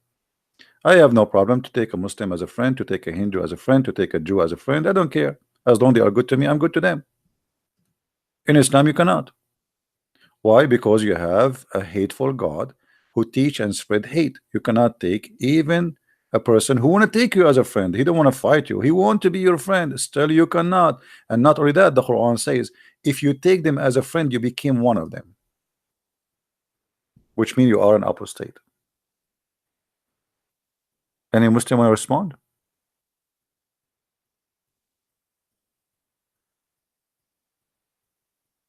I have no problem to take a Muslim as a friend, to take a Hindu as a friend, to take a Jew as a friend. I don't care. As long as they are good to me, I'm good to them. In Islam, you cannot. Why? Because you have a hateful God who teach and spread hate. You cannot take even a person who want to take you as a friend. He don't want to fight you. He want to be your friend. Still, you cannot. And not only that, the Quran says, if you take them as a friend, you became one of them, which means you are an apostate. Any Muslim want to respond?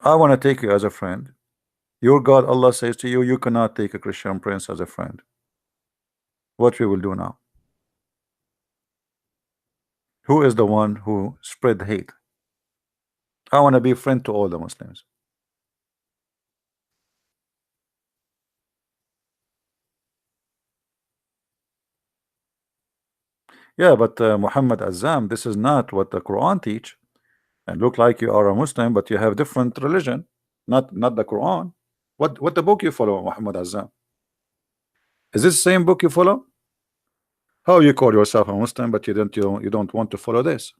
I want to take you as a friend. Your God, Allah says to you, you cannot take a Christian prince as a friend. What we will do now? Who is the one who spread hate? I want to be a friend to all the Muslims. Yeah, but Muhammad Azam, this is not what the Quran teach. And look like you are a Muslim, but you have different religion, not the Quran. What the book you follow, Muhammad Azam? Is this the same book you follow? How you call yourself a Muslim, but you don't want to follow this?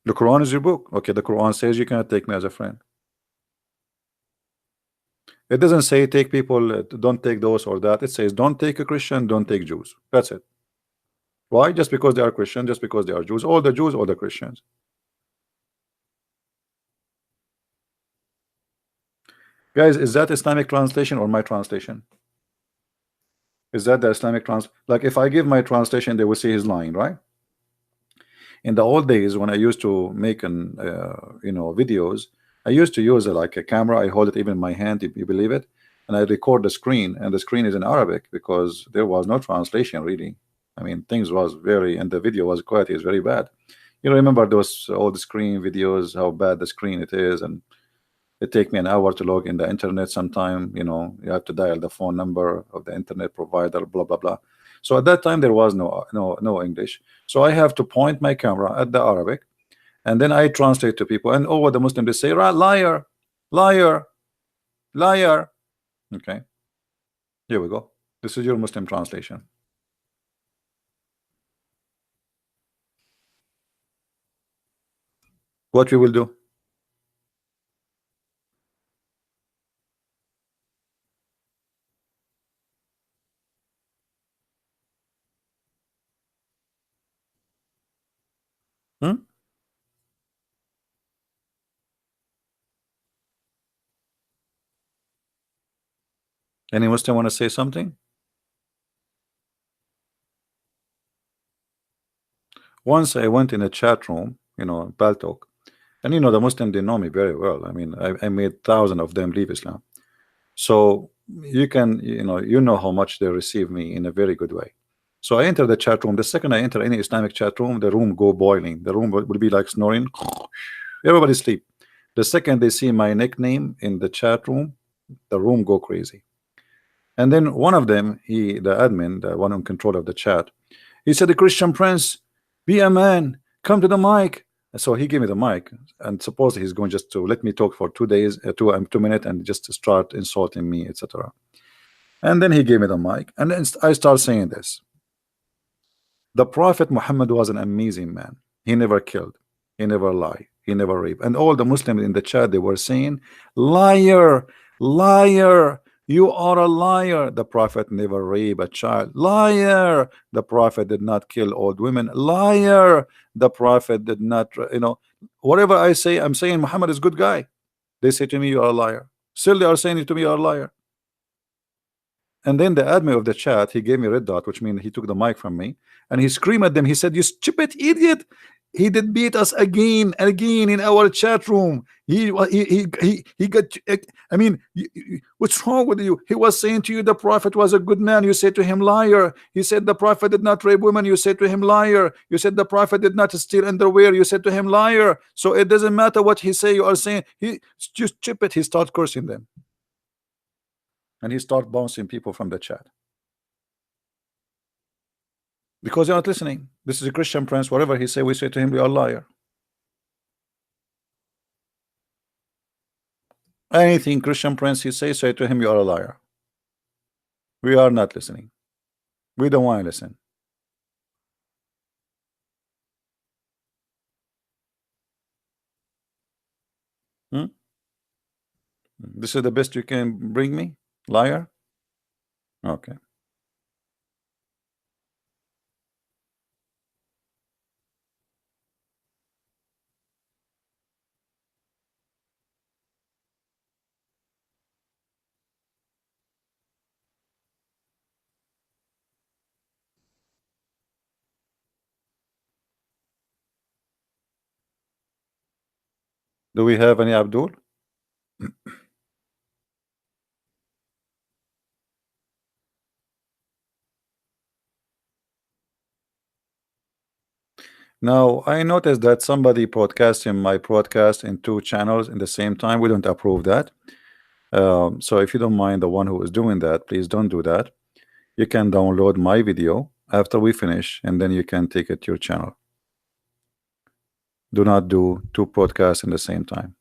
The Quran is your book. Okay, the Quran says you cannot take me as a friend. It doesn't say take people, don't take those or that. It says don't take a Christian, don't take Jews. That's it. Why? Just because they are Christian, just because they are Jews. All the Jews, all the Christians. Guys, is that Islamic translation or my translation? Is that the Islamic trans? Like if I give my translation, they will say he's lying, right? In the old days when I used to make an videos, I used to use like a camera. I hold it even in my hand, if you believe it, and I record the screen, and the screen is in Arabic because there was no translation really. I mean, things was very, and the video was quality is very bad. You remember those old screen videos, how bad the screen it is, and it take me an hour to log in the internet sometime. You have to dial the phone number of the internet provider, blah blah blah. So at that time there was no English. So I have to point my camera at the Arabic, and then I translate to people, and what the Muslims they say, right, liar, liar, liar. Okay, here we go. This is your Muslim translation. What we will do? Hmm? Any Muslim want to say something? Once I went in a chat room, Baltok, and the Muslim they know me very well. I mean, I made thousands of them leave Islam. So you can, you know how much they receive me in a very good way. So I enter the chat room. The second I enter any Islamic chat room, the room go boiling. The room will be like snoring. Everybody sleep. The second they see my nickname in the chat room, the room go crazy. And then one of them, the admin, the one in control of the chat, he said, "The Christian Prince, be a man, come to the mic." And so he gave me the mic, and supposedly he's going just to let me talk for 2 days, 2 minutes, and just to start insulting me, etc. And then he gave me the mic, and then I start saying this: the Prophet Muhammad was an amazing man. He never killed, he never lied, he never raped. And all the Muslims in the chat, they were saying, liar, liar, you are a liar. The Prophet never raped a child. Liar. The Prophet did not kill old women. Liar. The Prophet did not, whatever I say, I'm saying Muhammad is a good guy. They say to me, you are a liar. Still, they are saying to me, you are a liar. And then the admin of the chat, he gave me a red dot, which means he took the mic from me, and he screamed at them. He said, "You stupid idiot! He did beat us again and again in our chat room. He got. I mean, what's wrong with you? He was saying to you the Prophet was a good man. You said to him, liar. He said the Prophet did not rape women. You said to him, liar. You said the Prophet did not steal underwear. You said to him, liar. So it doesn't matter what he say. You are saying he just stupid." He start cursing them, and he start bouncing people from the chat. Because you're not listening. This is a Christian Prince. Whatever he say, we say to him, we are liar. Anything Christian Prince he say to him, you are a liar. We are not listening. We don't want to listen. Hmm? This is the best you can bring me, liar. Okay. Do we have any Abdul? Now, I noticed that somebody broadcasting my broadcast in two channels in the same time. We don't approve that. So if you don't mind, the one who is doing that, please don't do that. You can download my video after we finish, and then you can take it to your channel. Do not do two podcasts in the same time.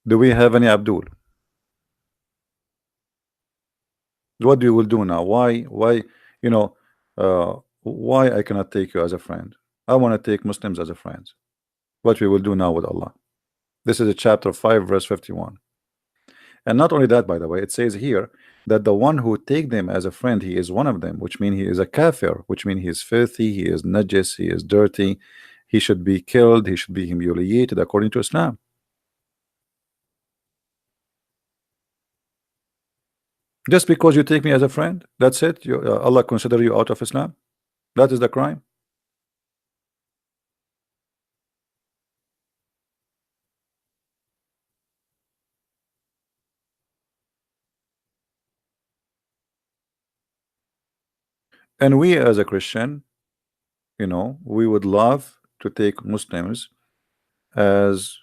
Do we have any Abdul? What we will do now? Why, you know, why I cannot take you as a friend? I want to take Muslims as a friend. What we will do now with Allah? This is a chapter 5, verse 51. And not only that, by the way, it says here that the one who take them as a friend, he is one of them, which means he is a kafir, which means he is filthy, he is najis, he is dirty, he should be killed, he should be humiliated according to Islam. Just because you take me as a friend, that's it. Allah consider you out of Islam. That is the crime. And we as a Christian, we would love to take Muslims as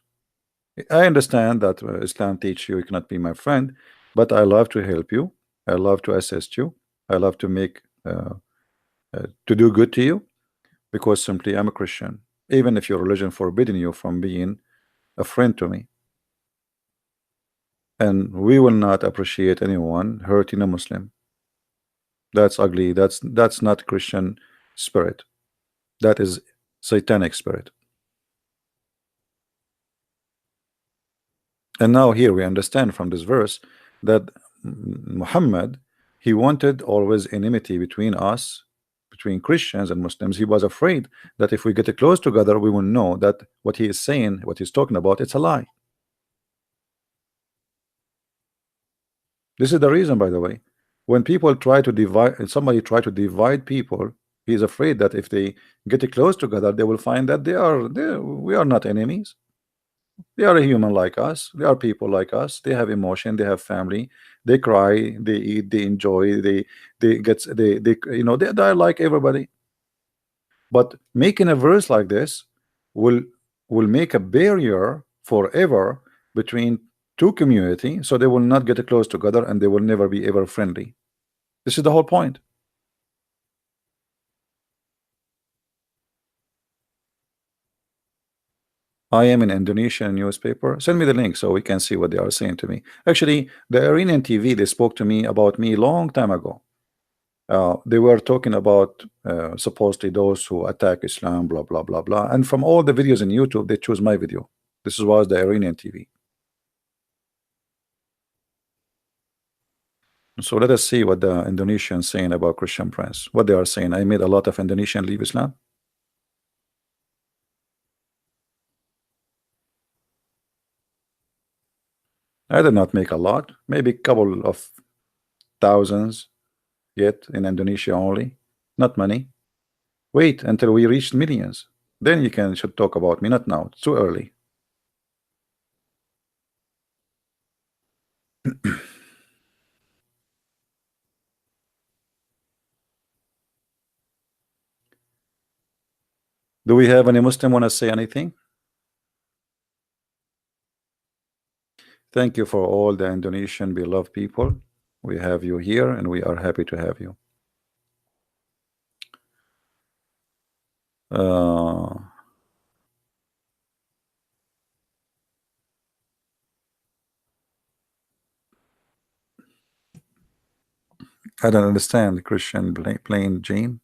I understand that Islam teach you cannot be my friend, but I love to help you. I love to assist you. I love to make to do good to you because simply I'm a Christian. Even if your religion forbidden you from being a friend to me, and we will not appreciate anyone hurting a Muslim. That's ugly. That's not Christian spirit. That is satanic spirit. And now here we understand from this verse that Muhammad, he wanted always enmity between us, between Christians and Muslims. He was afraid that if we get close together, we will know that what he is saying, what he's talking about, it's a lie. This is the reason, by the way, when people try to divide, somebody try to divide people, he is afraid that if they get close together, they will find that we are not enemies. They are a human like us. They are people like us. They have emotion. They have family. They cry. They eat. They enjoy. They are like everybody. But making a verse like this will will make a barrier forever between two community, so they will not get close together and they will never be ever friendly. This is the whole point. I am in Indonesian newspaper. Send me the link so we can see what they are saying to me. Actually, the Iranian TV, they spoke to me about me long time ago. They were talking about supposedly those who attack Islam, blah blah blah blah. And from all the videos in YouTube, they choose my video. This was the Iranian TV. So let us see what the Indonesians saying about Christian Prince. What they are saying. I made a lot of Indonesian leave Islam. I did not make a lot, maybe a couple of thousands yet in Indonesia only, not many. Wait until we reach millions. Then you can should talk about me, not now. It's too early. Do we have any Muslim want to say anything? Thank you for all the Indonesian beloved people. We have you here and we are happy to have you. Uh, I don't understand. Christian plain Jane.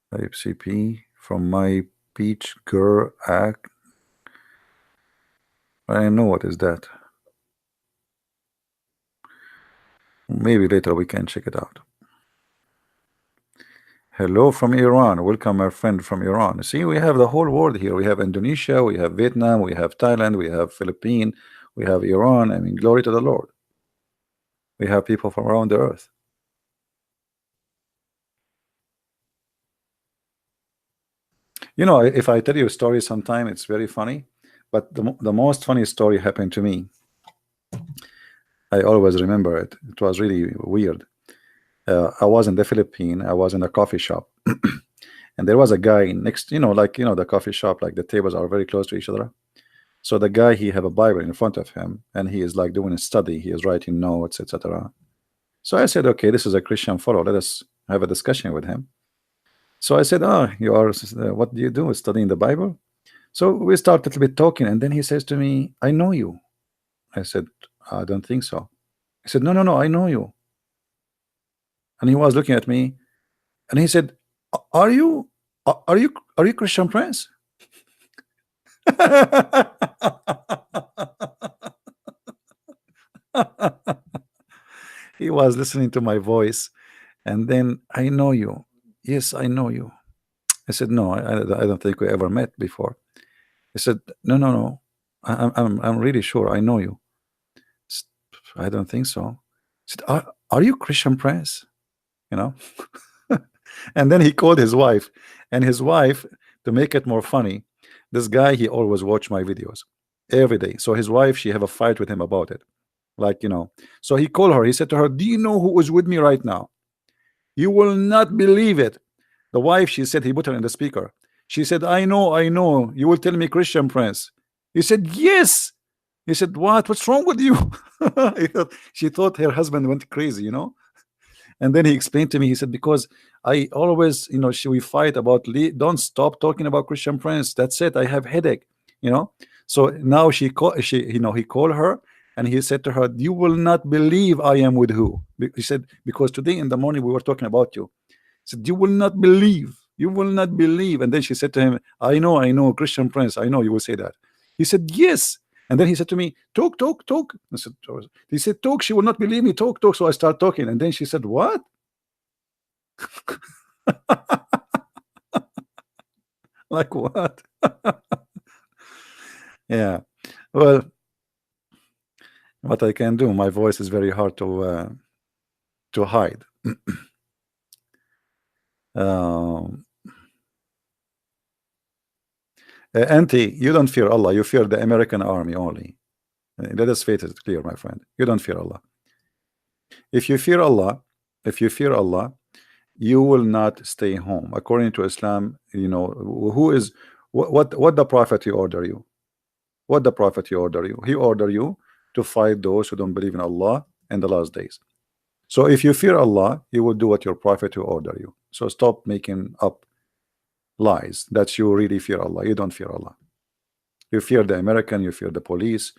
Type CP from my peach girl act. I know what is that. Maybe later we can check it out. Hello from Iran. Welcome, our friend from Iran. See, we have the whole world here. We have Indonesia, we have Vietnam, we have Thailand, we have Philippines, we have Iran. I mean, glory to the Lord. We have people from around the earth. You know, if I tell you a story sometime, it's very funny. But the most funny story happened to me. I always remember it. It was really weird. I was in the Philippines. I was in a coffee shop. And there was a guy next, the coffee shop, like the tables are very close to each other. So the guy, he have a Bible in front of him, and he is like doing a study. He is writing notes, etc. So I said, okay, this is a Christian fellow. Let us have a discussion with him. So I said, oh, you are, what do you do? Studying the Bible? So we start a little bit talking, and then he says to me, I know you. I said, I don't think so. He said, no, no, no, I know you. And he was looking at me, and he said, are you Christian Prince? He was listening to my voice, and then, I know you. Yes, I know you. I said, no, I don't think we ever met before. He said, no, no, no, I'm really sure I know you. I don't think so. He said, are you Christian Prince? You know. And then he called his wife, and his wife, to make it more funny, this guy, he always watch my videos every day. So his wife, she have a fight with him about it, like, so he called her. He said to her, do you know who is with me right now? You will not believe it. The wife, she said, he put her in the speaker. She said, I know, you will tell me Christian Prince. He said, yes. He said, what's wrong with you? She thought her husband went crazy. And then he explained to me, he said, because I always, we fight about, don't stop talking about Christian Prince. That's it. I have headache. So now he called her, and he said to her, you will not believe I am with who. He said, because today in the morning we were talking about you. He said, you will not believe. You will not believe. And then she said to him, I know, Christian Prince. I know you will say that. He said, yes. And then he said to me, talk. He said, talk. She will not believe me. Talk. So I start talking. And then she said, what? Like what? Yeah. Well, what I can do, my voice is very hard to hide. Auntie, you don't fear Allah. You fear the American army only. Let us face it clear, my friend. You don't fear Allah. If you fear Allah, you will not stay home. According to Islam, who is what the Prophet he order you? What the Prophet he order you? He order you to fight those who don't believe in Allah and the last days. So if you fear Allah, you will do what your Prophet will order you. So stop making up lies that you really fear Allah. You don't fear Allah. You fear the American, you fear the police,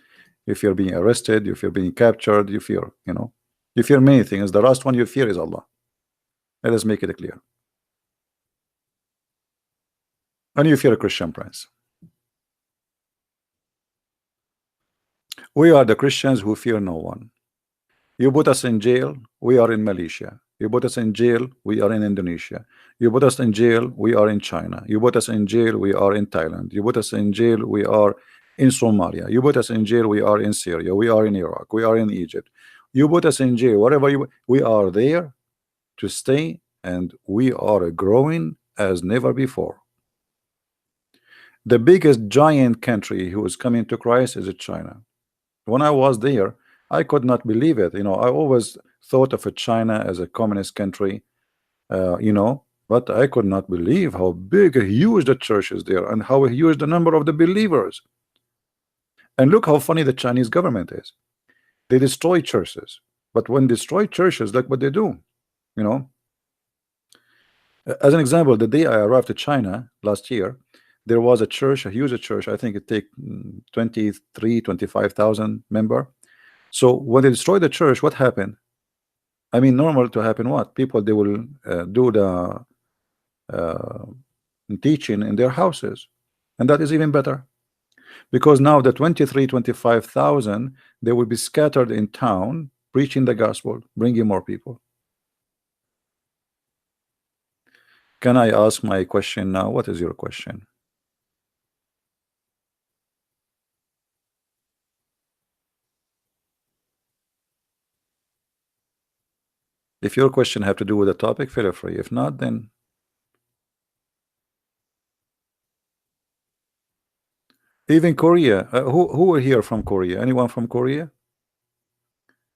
you fear being arrested, you fear being captured, you fear, you fear many things. The last one you fear is Allah. Let us make it clear. And you fear a Christian Prince. We are the Christians who fear no one. You put us in jail, we are in Malaysia. You put us in jail, we are in Indonesia. You put us in jail, we are in China. You put us in jail, we are in Thailand. You put us in jail, we are in Somalia. You put us in jail, we are in Syria. We are in Iraq. We are in Egypt. You put us in jail, whatever we are there to stay, and we are growing as never before. The biggest giant country who is coming to Christ is China. When I was there, I could not believe it. I always thought of China as a communist country, but I could not believe how big, huge the church is there, and how huge the number of the believers. And look how funny the Chinese government is. They destroy churches, but when they destroy churches, look what they do. As an example, the day I arrived to China last year, there was a church, a huge church. I think it take 23, 25,000 member. So when they destroyed the church, what happened? I mean, normal to happen what? People, they will do the uh, teaching in their houses. And that is even better. Because now the 23, 25,000, they will be scattered in town, preaching the gospel, bringing more people. Can I ask my question now? What is your question? If your question have to do with the topic, feel free. If not, then even Korea. Who are here from Korea? Anyone from Korea?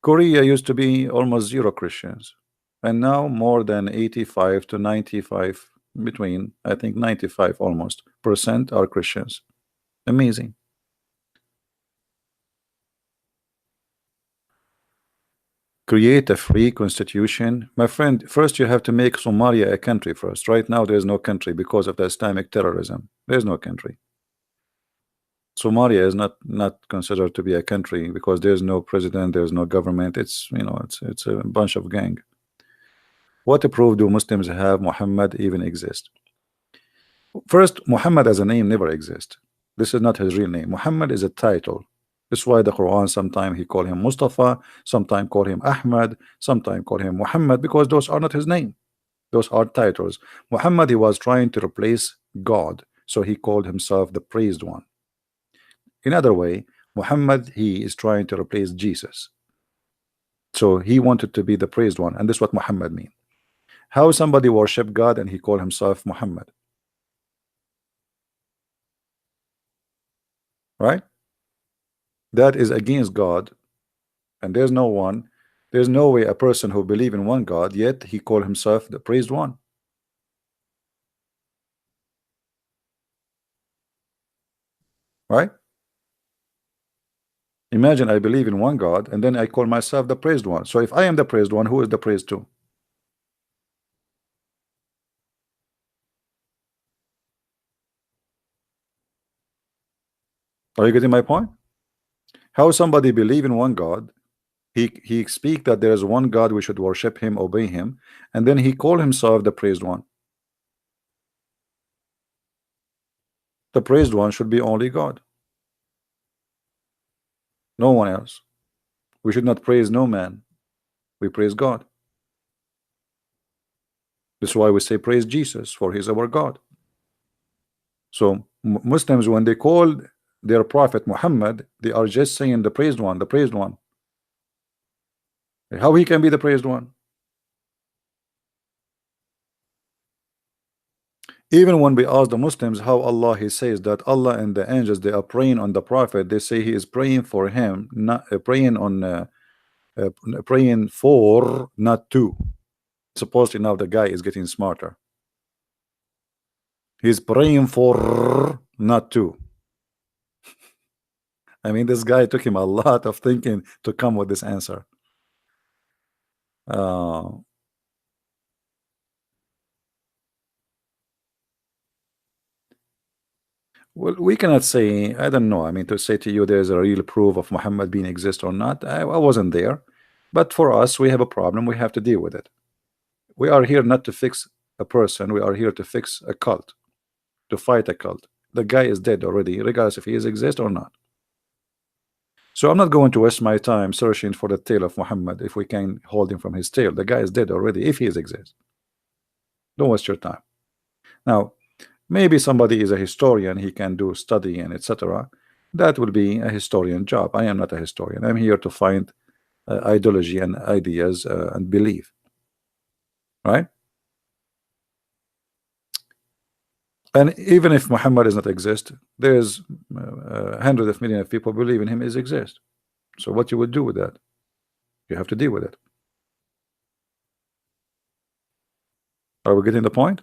Korea used to be almost zero Christians, and now more than 85 to 95, between I think 95 almost percent are Christians. Amazing. Create a free constitution, my friend. First, you have to make Somalia a country first. Right now, there is no country because of the Islamic terrorism. There is no country. Somalia is not considered to be a country because there's no president, there's no government. It's, you know, it's a bunch of gang. What proof do Muslims have Muhammad even exist? First, Muhammad as a name never exists. This is not his real name. Muhammad is a title. That's why the Quran sometimes he call him Mustafa, sometimes call him Ahmad, sometimes call him Muhammad, because those are not his name. Those are titles. Muhammad, he was trying to replace God, so he called himself the praised one. In other way, Muhammad, he is trying to replace Jesus. So he wanted to be the praised one, and this is what Muhammad means. How somebody worship God and he called himself Muhammad, right? That is against God, and there's no way a person who believe in one God, yet he called himself the praised one, right? Imagine I believe in one God and then I call myself the praised one. So if I am the praised one, who is the praised to? Are you getting my point? How somebody believe in one God, he speak that there is one God, we should worship him, obey him, and then he call himself the praised one. The praised one should be only God, no one else. We should not praise no man, we praise God. That's why we say praise Jesus, for he is our God. So Muslims, when they call their prophet Muhammad, they are just saying the praised one, the praised one. How he can be the praised one? Even when we ask the Muslims how Allah, he says that Allah and the angels, they are praying on the prophet, they say he is praying for him, not praying on uh, praying for, not to. Supposedly now the guy is getting smarter. He's praying for, not to. I mean, this guy took him a lot of thinking to come with this answer. uh, well, we cannot say, I don't know, I mean, to say to you there's a real proof of Muhammad being exist or not, I wasn't there. But for us, we have a problem, we have to deal with it. We are here not to fix a person, we are here to fix a cult, to fight a cult. The guy is dead already, regardless if he is exist or not. So I'm not going to waste my time searching for the tail of Muhammad if we can hold him from his tail. The guy is dead already if he is exist. Don't waste your time. Now, maybe somebody is a historian, he can do study and etc. That will be a historian job. I am not a historian. I'm here to find ideology and ideas and belief, right? And even if Muhammad does not exist, there's hundreds of millions of people believe in him is exist. So what you would do with that? You have to deal with it. Are we getting the point?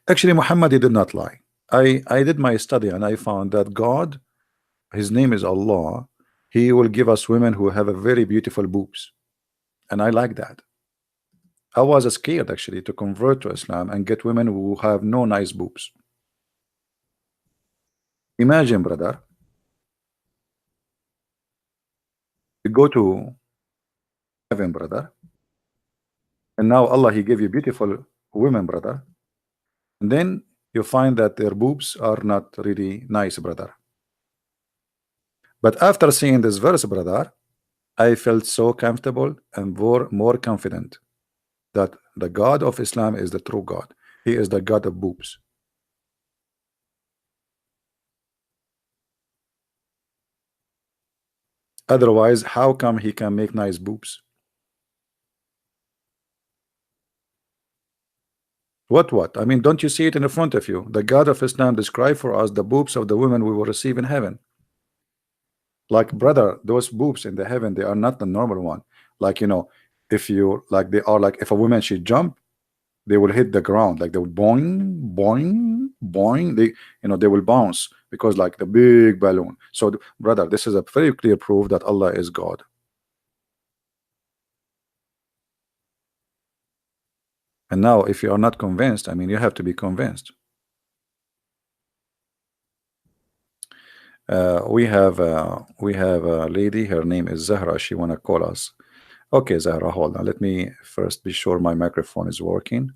Actually, Muhammad, he did not lie. I did my study and I found that God, his name is Allah, he will give us women who have a very beautiful boobs, and I like that. I was scared actually to convert to Islam and get women who have no nice boobs. Imagine, brother, you go to heaven, brother. And now Allah, He gave you beautiful women, brother. And then you find that their boobs are not really nice, brother. But after seeing this verse, brother, I felt so comfortable and more confident that the God of Islam is the true God. He is the God of boobs. Otherwise, how come he can make nice boobs? What? I mean, don't you see it in front of you? The God of Islam described for us the boobs of the women we will receive in heaven. Like, brother, those boobs in the heaven, they are not the normal one. Like, if you like, they are like, if a woman she jump, they will hit the ground, like they will boing, boing, boing. They will bounce because like the big balloon. So, brother, this is a very clear proof that Allah is God. And now, if you are not convinced, I mean, you have to be convinced. We have a lady. Her name is Zahra. She wanna call us. Okay, Zahra, hold on. Let me first be sure my microphone is working.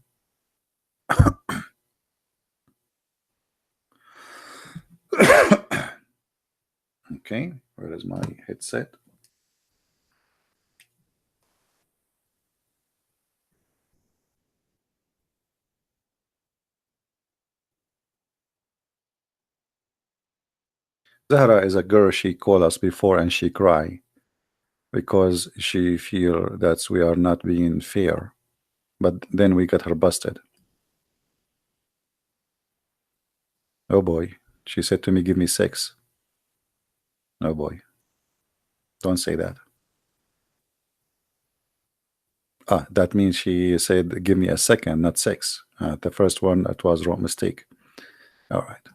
Okay, where is my headset? Zahra is a girl. She called us before and she cry because she feel that we are not being fair. But then we got her busted. Oh boy, she said to me, "Give me 6." Oh boy, don't say that. Ah, that means she said, "Give me a second, not 6." The first one, that was wrong mistake. All right.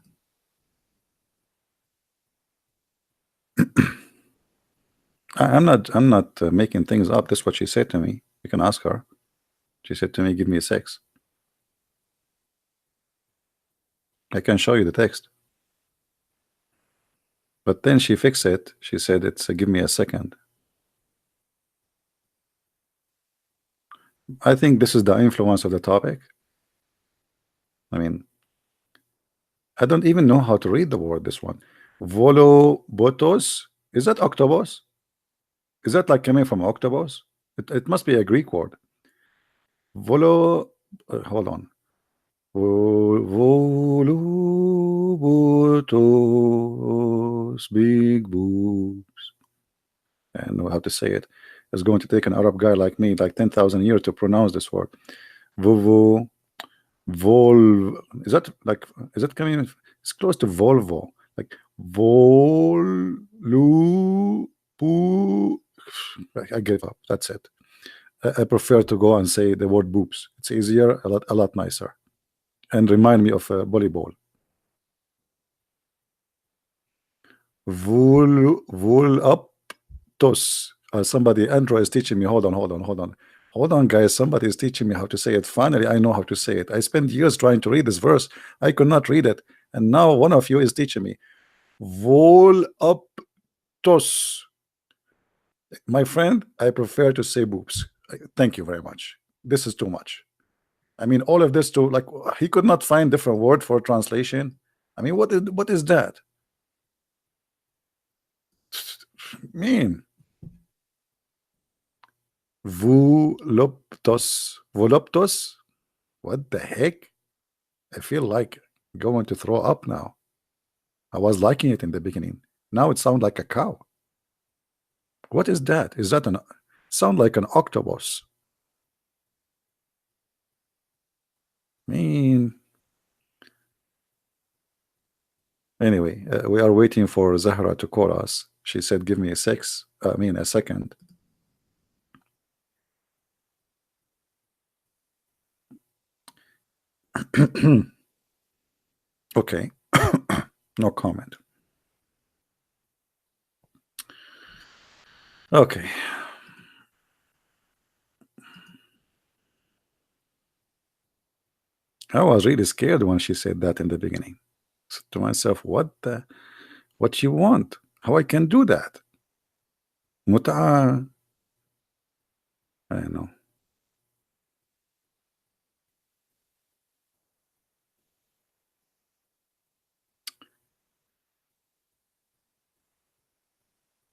I'm not making things up. That's what she said to me. You can ask her. She said to me, "Give me a 6." I can show you the text. But then she fixed it. She said it's give me a second. I think this is the influence of the topic. I mean, I don't even know how to read the word, this one. Volobotos. Is that octopus? Is that like coming from octopus? It must be a Greek word. Volo, hold on. Volubutos, big boobs. And know how to say it. It's going to take an Arab guy like me like 10,000 years to pronounce this word. Vovo, vol. Is that coming? It's close to Volvo. Like Volu, I gave up. That's it. I prefer to go and say the word boobs. It's easier, a lot nicer, and remind me of volleyball. Vul up tos. Somebody, Andrew is teaching me. Hold on, guys. Somebody is teaching me how to say it. Finally, I know how to say it. I spent years trying to read this verse. I could not read it, and now one of you is teaching me. Vol up tos. My friend, I prefer to say boobs. Thank you very much. This is too much. I mean, all of this to like he could not find different word for translation. I mean, what is that? Mean voluptos. What the heck? I feel like going to throw up now. I was liking it in the beginning. Now it sounds like a cow. What is that? Is that an sound like an octopus? Mean. Anyway, we are waiting for Zahra to call us. She said, "Give me a 6. I mean, a second." Okay. No comment. Okay. I was really scared when she said that in the beginning. Said to myself, what you want? How I can do that? Mut'a. I know.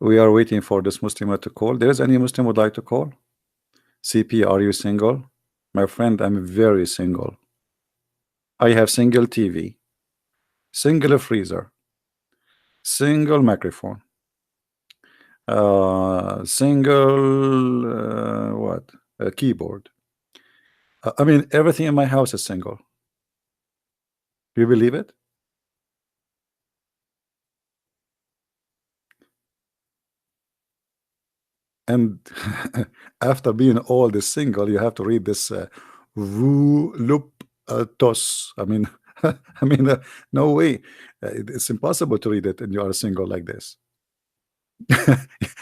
We are waiting for this Muslim to call. There's any Muslim would like to call? CP, are you single? My friend, I'm very single. I have single TV, single freezer, single microphone, single what? A keyboard. I mean, everything in my house is single. Do you believe it? And after being all this single, you have to read this tos. I mean, I mean, no way. It's impossible to read it, and you are single like this.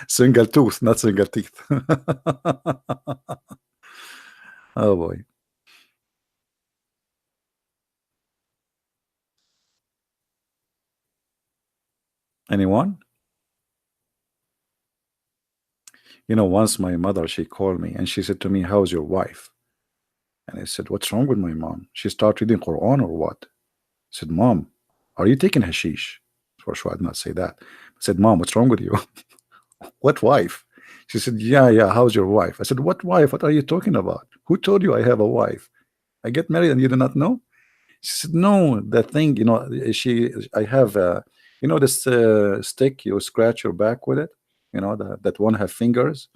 Single tooth, not single teeth. Oh boy. Anyone? You know, once my mother, she called me and she said to me, "How's your wife?" And I said, "What's wrong with my mom? She started reading Quran or what?" I said, "Mom, are you taking hashish?" For sure, I did not say that. I said, "Mom, what's wrong with you?" "What wife?" She said, "Yeah, yeah, how's your wife?" I said, "What wife? What are you talking about? Who told you I have a wife? I get married and you do not know?" She said, "No, that thing, you know, I have, you know, this stick, you scratch your back with it, you know, that one have fingers."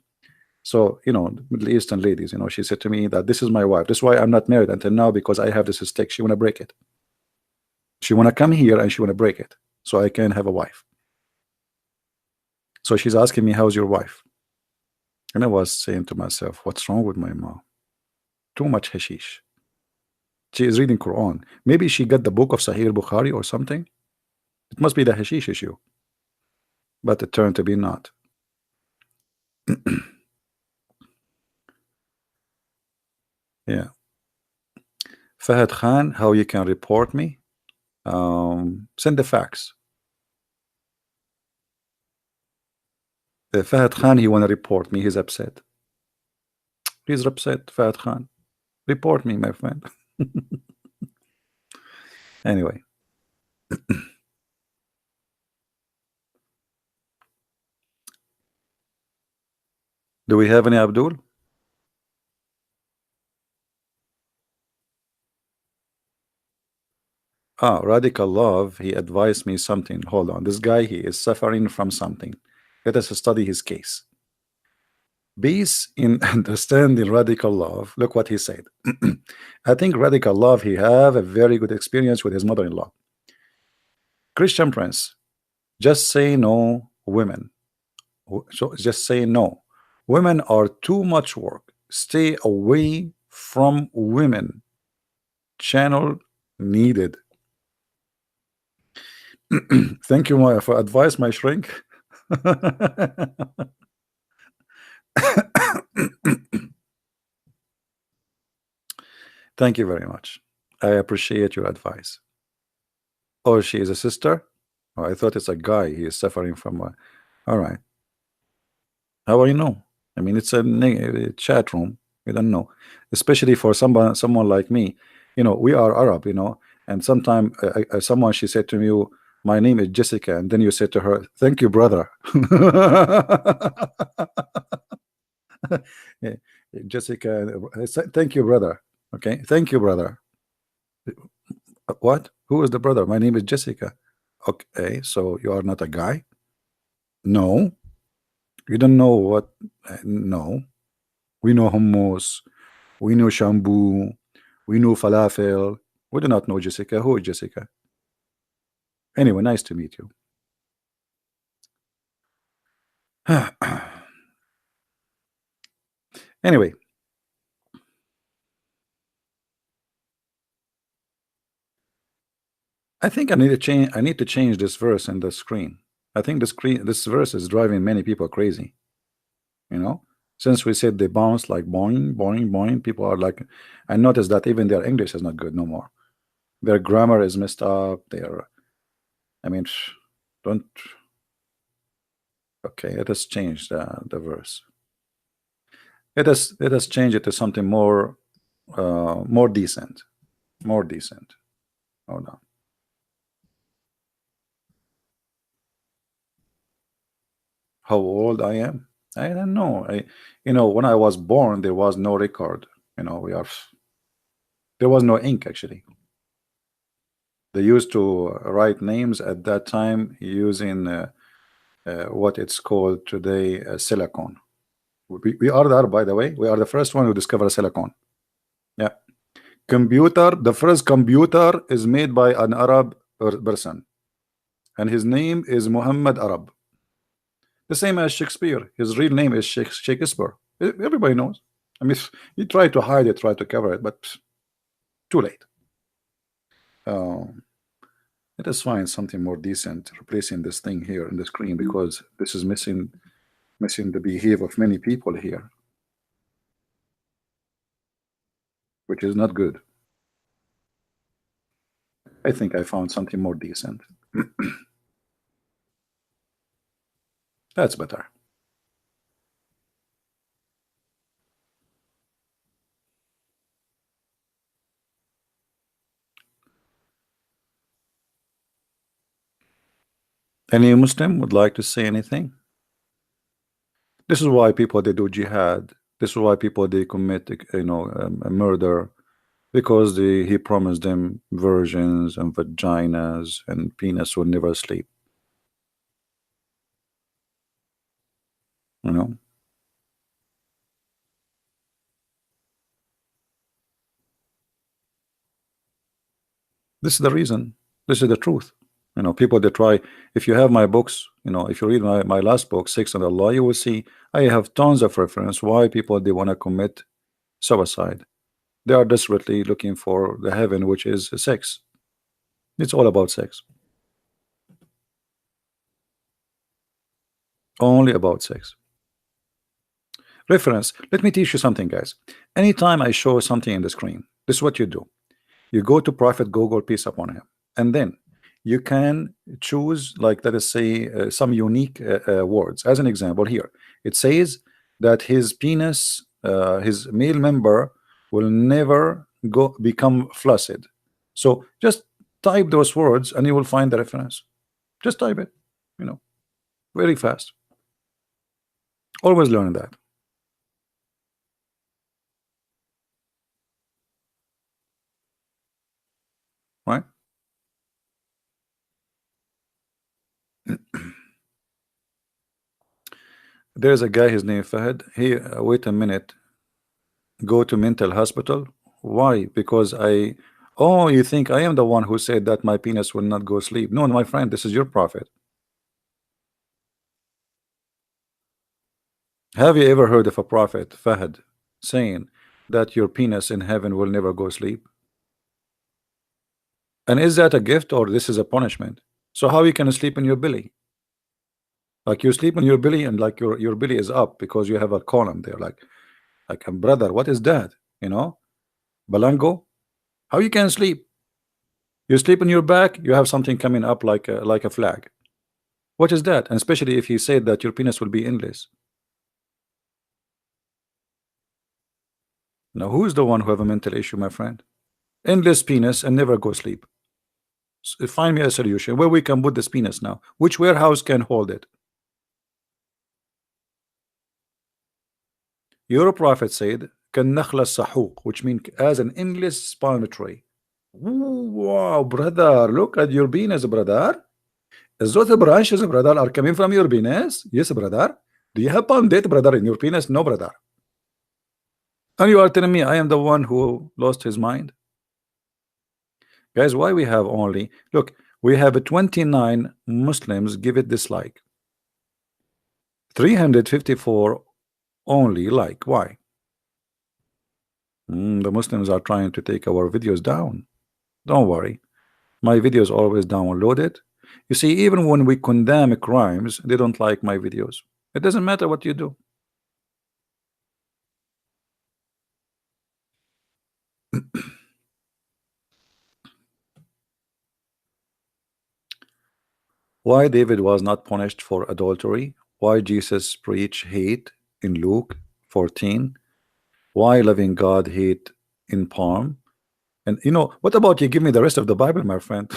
So, you know, Middle Eastern ladies, you know, she said to me that this is my wife. This is why I'm not married until now, because I have this stick. She want to break it. She want to come here and she want to break it so I can have a wife. So she's asking me, "How's your wife?" And I was saying to myself, what's wrong with my mom? Too much hashish. She is reading Quran. Maybe she got the book of Sahih Bukhari or something. It must be the hashish issue. But it turned to be not. Yeah. Fahad Khan, how you can report me? Send the fax. Fahad Khan, he want to report me. He's upset. He's upset, Fahad Khan. Report me, my friend. Anyway, do we have any Abdul? Ah, Radical Love, he advised me something. Hold on. This guy, he is suffering from something. Let us study his case. Based in understanding Radical Love, look what he said. I think Radical Love, he have a very good experience with his mother-in-law. Christian Prince, just say no, women. So just say no. Women are too much work. Stay away from women. Channel needed. Thank you, Maya, for advice, my shrink. Thank you very much. I appreciate your advice. Oh, she is a sister? Oh, I thought it's a guy. He is suffering from a... All right. How will you know? I mean, it's a chat room. You don't know, especially for someone like me. You know, we are Arab. You know, and sometime someone she said to me, "My name is Jessica," and then you said to her, "Thank you, brother." Yeah, Jessica, thank you, brother. Okay, thank you, brother. What? Who is the brother? My name is Jessica. Okay, so you are not a guy? No, you don't know what? No, we know hummus. We know shampoo. We know falafel. We do not know Jessica. Who is Jessica? Anyway, nice to meet you. Anyway, I think I need to change. I need to change this verse in the screen. I think this verse is driving many people crazy. You know, since we said they bounce like boing, boing, boing, people are like, I noticed that even their English is not good no more. Their grammar is messed up. Their, I mean, don't. Okay, let us change the verse. Let us change it to something more decent. More decent. Hold on. How old I am? I don't know. When I was born, there was no record. There was no ink actually. They used to write names at that time using what it's called today silicon. We are there, by the way. We are the first one who discovered silicon. Yeah. Computer, the first computer is made by an Arab person, and his name is Muhammad Arab. The same as Shakespeare. His real name is Shakespeare. Everybody knows. I mean, if you try to hide it, try to cover it, but too late. Let us find something more decent, replacing this thing here in the screen, because this is missing the behavior of many people here, which is not good. I think I found something more decent. That's better. Any Muslim would like to say anything? This is why people they do jihad. This is why people they commit, a murder, because he promised them virgins and vaginas and penis will never sleep. You know, this is the reason. This is the truth. People they try. If you have my books, if you read my last book, Six and Allah, you will see I have tons of reference why people they want to commit suicide. They are desperately looking for the heaven, which is sex. It's all about sex. Only about sex. Reference. Let me teach you something, guys. Anytime I show something in the screen, this is what you do. You go to Prophet Google, peace upon him, and then you can choose, like, let us say, some unique words. As an example, here it says that his penis, his male member, will never become flaccid. So just type those words, and you will find the reference. Just type it, very fast. Always learn that. Right? There's a guy, his name Fahad. He wait a minute. Go to mental hospital. Why? Because oh, you think I am the one who said that my penis will not go sleep? No, my friend, this is your prophet. Have you ever heard of a prophet, Fahad, saying that your penis in heaven will never go sleep? And is that a gift or this is a punishment? So how you can sleep in your belly? Like you sleep in your belly and like your belly is up because you have a column there. Like brother, what is that? Balango? How you can sleep? You sleep on your back, you have something coming up like a flag. What is that? And especially if he said that your penis will be endless. Now, who's the one who have a mental issue, my friend? Endless penis and never go sleep. Find me a solution where we can put this penis now. Which warehouse can hold it? Your prophet said, "Kan-nakhla sahuq," which means as an endless palm tree. Ooh, wow, brother, look at your penis, brother. Those branches, brother, are coming from your penis. Yes, brother. Do you have palm date, brother, in your penis? No, brother. And you are telling me I am the one who lost his mind? Guys, why we have only, look, we have 29 Muslims give it dislike. 354 only like. Why? The Muslims are trying to take our videos down. Don't worry. My videos always downloaded. You see, even when we condemn crimes, they don't like my videos. It doesn't matter what you do. Why David was not punished for adultery? Why Jesus preached hate in Luke 14? Why loving God hate in palm? And you know, what about you give me the rest of the Bible, my friend?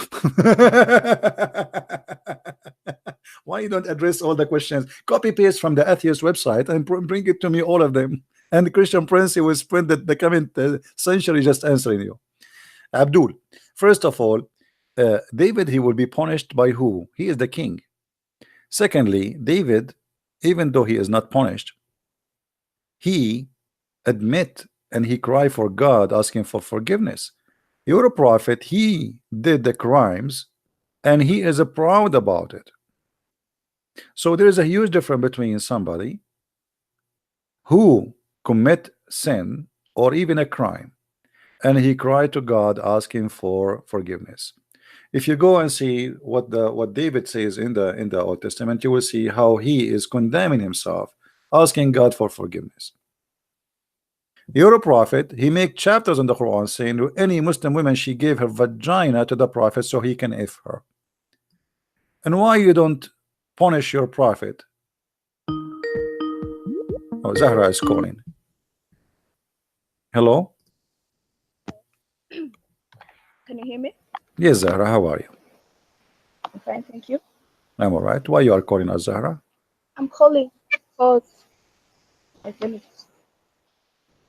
Why you don't address all the questions? Copy paste from the atheist website and bring it to me, all of them. And the Christian Prince, he will spend the coming century just answering you. Abdul, first of all, David, he will be punished by who? He is the king. Secondly, David, even though he is not punished, he admit and he cry for God, asking for forgiveness. You're a prophet, he did the crimes and he is proud about it. So there is a huge difference between somebody who commit sin or even a crime and he cried to God asking for forgiveness. If you go and see what David says in the Old Testament, you will see how he is condemning himself, asking God for forgiveness. You're a prophet, he make chapters in the Quran saying any Muslim woman, she gave her vagina to the prophet so he can F her. And why you don't punish your prophet? Oh, Zahra is calling. Hello? Can you hear me? Yes, Zahra, how are you? I'm fine, thank you. I'm all right. Why you are calling us, Zahra? I'm calling because let me just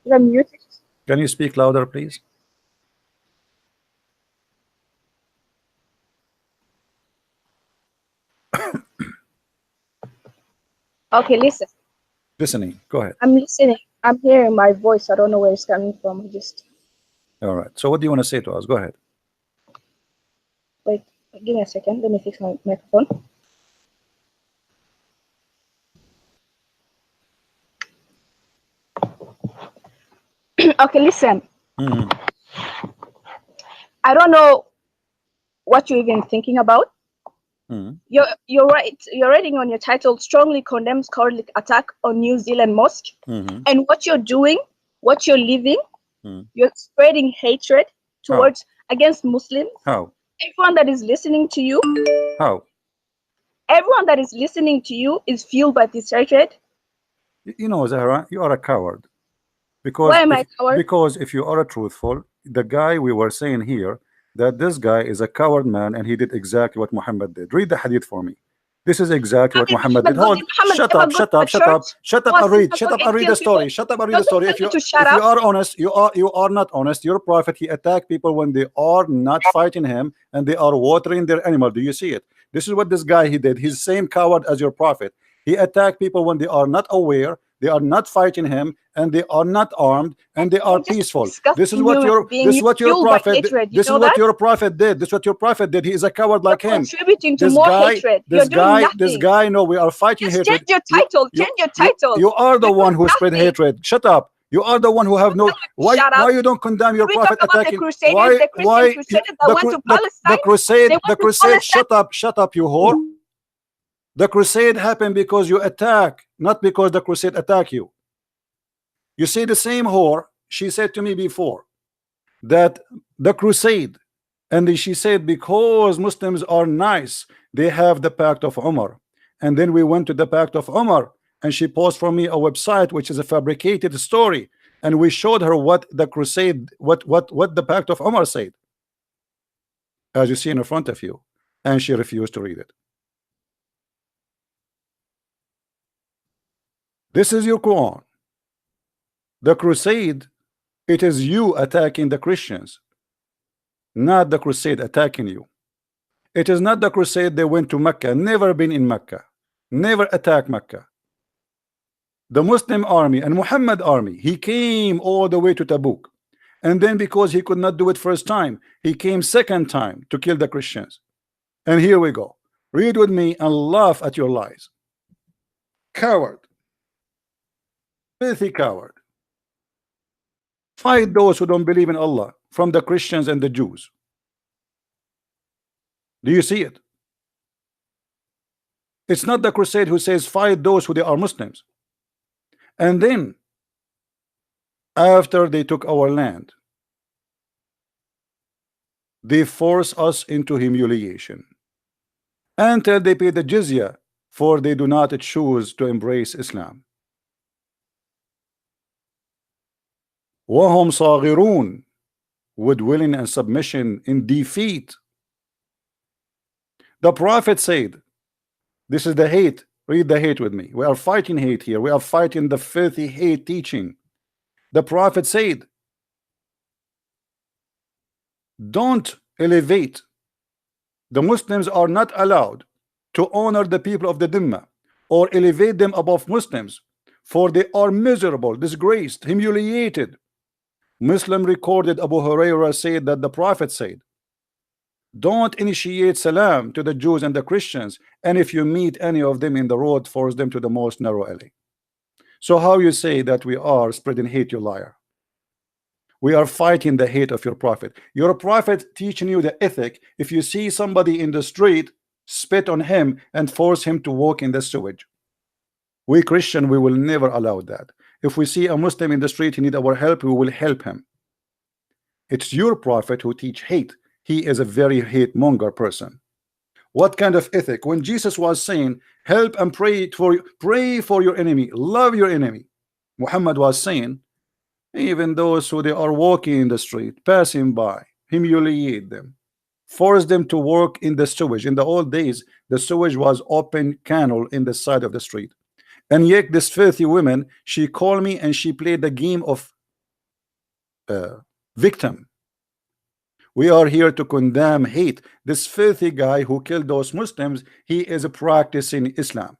is that muted? Can you speak louder, please? Okay, listen. Listening. Go ahead. I'm listening. I'm hearing my voice. I don't know where it's coming from. Just All right. So what do you want to say to us? Go ahead. wait. Give me a second. Let me fix my microphone. Okay, listen. I don't know what you're even thinking about. You're right. You're writing on your title strongly condemns cowardly attack on New Zealand mosque. And what you're doing, what you're living, you're spreading hatred towards against Muslims. How? Everyone that is listening to you. How? Everyone that is listening to you is fueled by this hatred. You know, Zahra, you are a coward. Because why am I a coward? Because if you are a truthful, the guy we were saying here, that this guy is a coward man and he did exactly what Muhammad did. Read the hadith for me. This is exactly what Muhammad did. Hold, shut up, shut up, shut up, shut up and read, shut up and read the story, shut up and read the story. If you are honest, you are not honest. Your prophet, he attacked people when they are not fighting him and they are watering their animal. Do you see it? This is what this guy he did. He's the same coward as your prophet. He attacked people when they are not aware, they are not fighting him, and they are not armed, and they are peaceful. This is what your prophet did. This is what your prophet did. This is what your prophet did. He is a coward like him. Contributing to more hatred. This guy. No, we are fighting hatred. Change your title. Change your title. You are the one who spread hatred. Shut up. You are the one who have no. Why you don't condemn your prophet attacking? Why the crusade? Shut up, you whore. The crusade happened because you attack, not because the crusade attack you. You see, the same whore, she said to me before that the crusade, and she said because Muslims are nice, they have the pact of Umar. And then we went to the pact of Umar, and she posted for me a website which is a fabricated story, and we showed her what the crusade, what the pact of Umar said, as you see in front of you, and she refused to read it. This is your Quran. The crusade, it is you attacking the Christians, not the crusade attacking you. It is not the crusade they went to Mecca, never been in Mecca, never attacked Mecca. The Muslim army and Muhammad army, he came all the way to Tabuk, and then because he could not do it first time, he came second time to kill the Christians. And here we go. Read with me and laugh at your lies. Coward. Filthy coward. Fight those who don't believe in Allah from the Christians and the Jews. Do you see it? It's not the crusade who says fight those who they are Muslims. And then after they took our land, they force us into humiliation until they pay the jizya, for they do not choose to embrace Islam. وهم صاغرون, with willing and submission in defeat. The prophet said, this is the hate. Read the hate with me. We are fighting hate here. We are fighting the filthy hate teaching. The prophet said, don't elevate. The Muslims are not allowed to honor the people of the Dhimma or elevate them above Muslims, for they are miserable, disgraced, humiliated. Muslim recorded Abu Hurairah said that the prophet said, don't initiate salam to the Jews and the Christians, and if you meet any of them in the road, force them to the most narrow alley. So how you say that we are spreading hate, you liar? We are fighting the hate of your prophet. Your prophet teaching you the ethic. If you see somebody in the street, spit on him and force him to walk in the sewage. We Christian, we will never allow that. If we see a Muslim in the street, he need our help, we will help him. It's your prophet who teach hate. He is a very hate monger person. What kind of ethic? When Jesus was saying, help and pray for your enemy, love your enemy, Muhammad was saying, even those who they are walking in the street, passing by, humiliate them, force them to work in the sewage. In the old days, the sewage was open canal in the side of the street. And yet this filthy woman, she called me and she played the game of victim. We are here to condemn hate. This filthy guy who killed those Muslims, he is practicing Islam.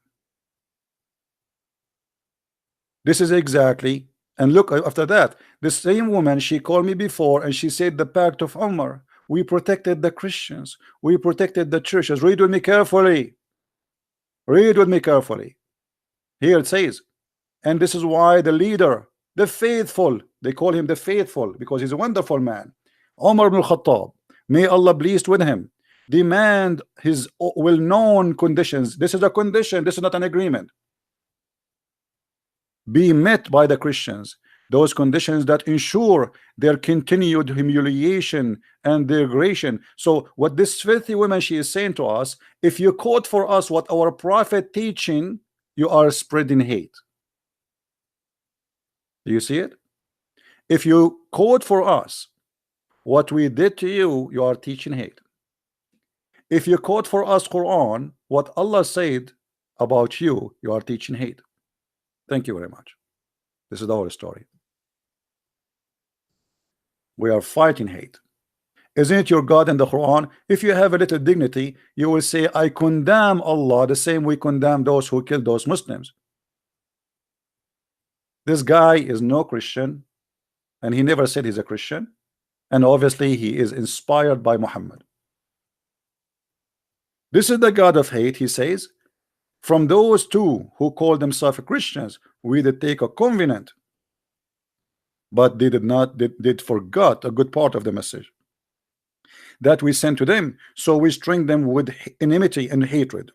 This is exactly, and look, after that, the same woman, she called me before and she said the pact of Umar, we protected the Christians, we protected the churches. Read with me carefully. Read with me carefully. Here it says, and this is why the leader, the faithful, they call him the faithful because he's a wonderful man, Umar ibn Khattab, may Allah pleased with him, demand his well-known conditions. This is a condition, this is not an agreement, be met by the Christians, those conditions that ensure their continued humiliation and degradation. So what this filthy woman, she is saying to us, if you quote for us what our prophet teaching, you are spreading hate. Do you see it? If you quote for us what we did to you, you are teaching hate. If you quote for us Quran, what Allah said about you, you are teaching hate. Thank you very much. This is the whole story. We are fighting hate. Isn't it your God in the Quran? If you have a little dignity, you will say, I condemn Allah the same we condemn those who killed those Muslims. This guy is no Christian, and he never said he's a Christian, and obviously he is inspired by Muhammad. This is the God of hate. He says, from those two who call themselves Christians, we did take a covenant, but they did forgot a good part of the message that we sent to them, so we string them with enmity and hatred.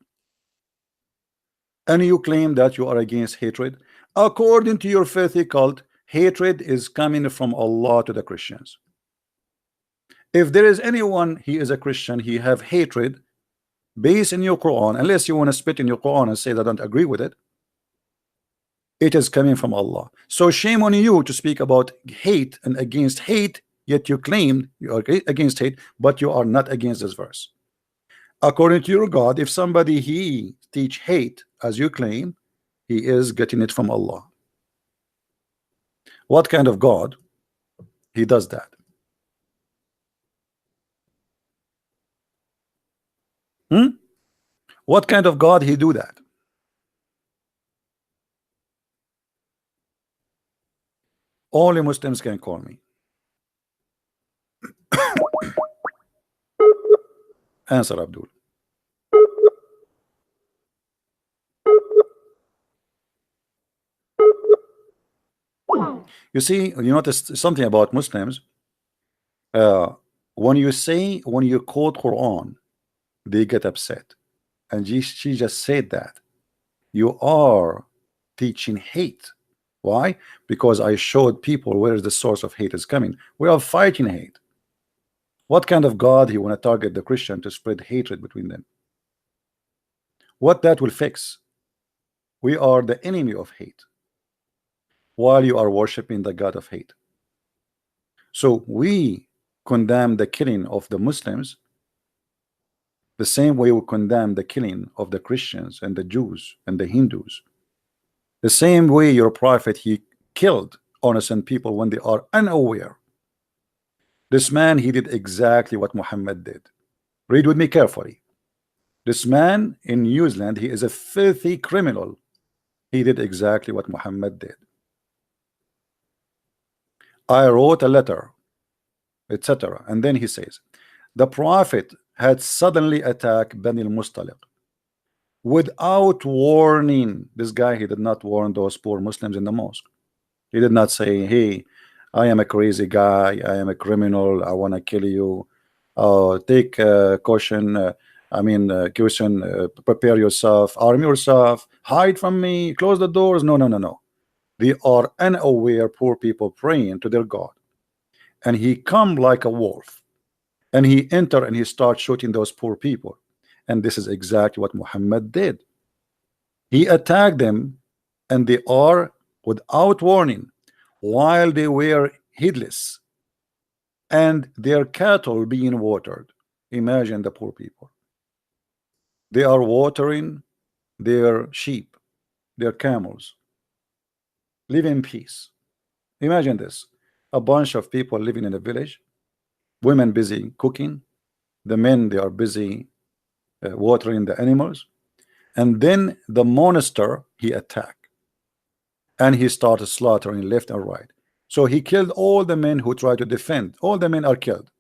And you claim that you are against hatred. According to your filthy cult, hatred is coming from Allah to the Christians. If there is anyone, he is a Christian, he have hatred based in your Quran, unless you want to spit in your Quran and say that I don't agree with it, it is coming from Allah. So shame on you to speak about hate and against hate, yet you claim you are against hate, but you are not against this verse. According to your God, if somebody he teach hate as you claim, he is getting it from Allah. What kind of God he does that? What kind of God he do that? Only Muslims can call me. Answer, Abdul. You see, you notice something about Muslims. When you quote Quran, they get upset. And she just said that you are teaching hate. Why? Because I showed people where the source of hate is coming. We are fighting hate. What kind of God he want to target the Christian to spread hatred between them? What that will fix? We are the enemy of hate, while you are worshiping the God of hate. So we condemn the killing of the Muslims the same way we condemn the killing of the Christians and the Jews and the Hindus. The same way your prophet, he killed innocent people when they are unaware. This man, he did exactly what Muhammad did. Read with me carefully. This man in New Zealand, he is a filthy criminal. He did exactly what Muhammad did. I wrote a letter, etc. And then he says, the prophet had suddenly attacked Bani al-Mustaliq without warning. This guy, he did not warn those poor Muslims in the mosque. He did not say, hey, I am a crazy guy, I am a criminal, I want to kill you, take caution, caution, prepare yourself, arm yourself, hide from me, close the doors. No, no, no, no. They are unaware poor people praying to their God, and he come like a wolf, and he enter and he start shooting those poor people. And this is exactly what Muhammad did. He attacked them, and they are without warning, while they were heedless, and their cattle being watered. Imagine the poor people. They are watering their sheep, their camels. Live in peace. Imagine this. A bunch of people living in a village, women busy cooking, the men, they are busy watering the animals, and then the monster, he attacked, and he started slaughtering left and right. So he killed all the men who tried to defend. All the men are killed,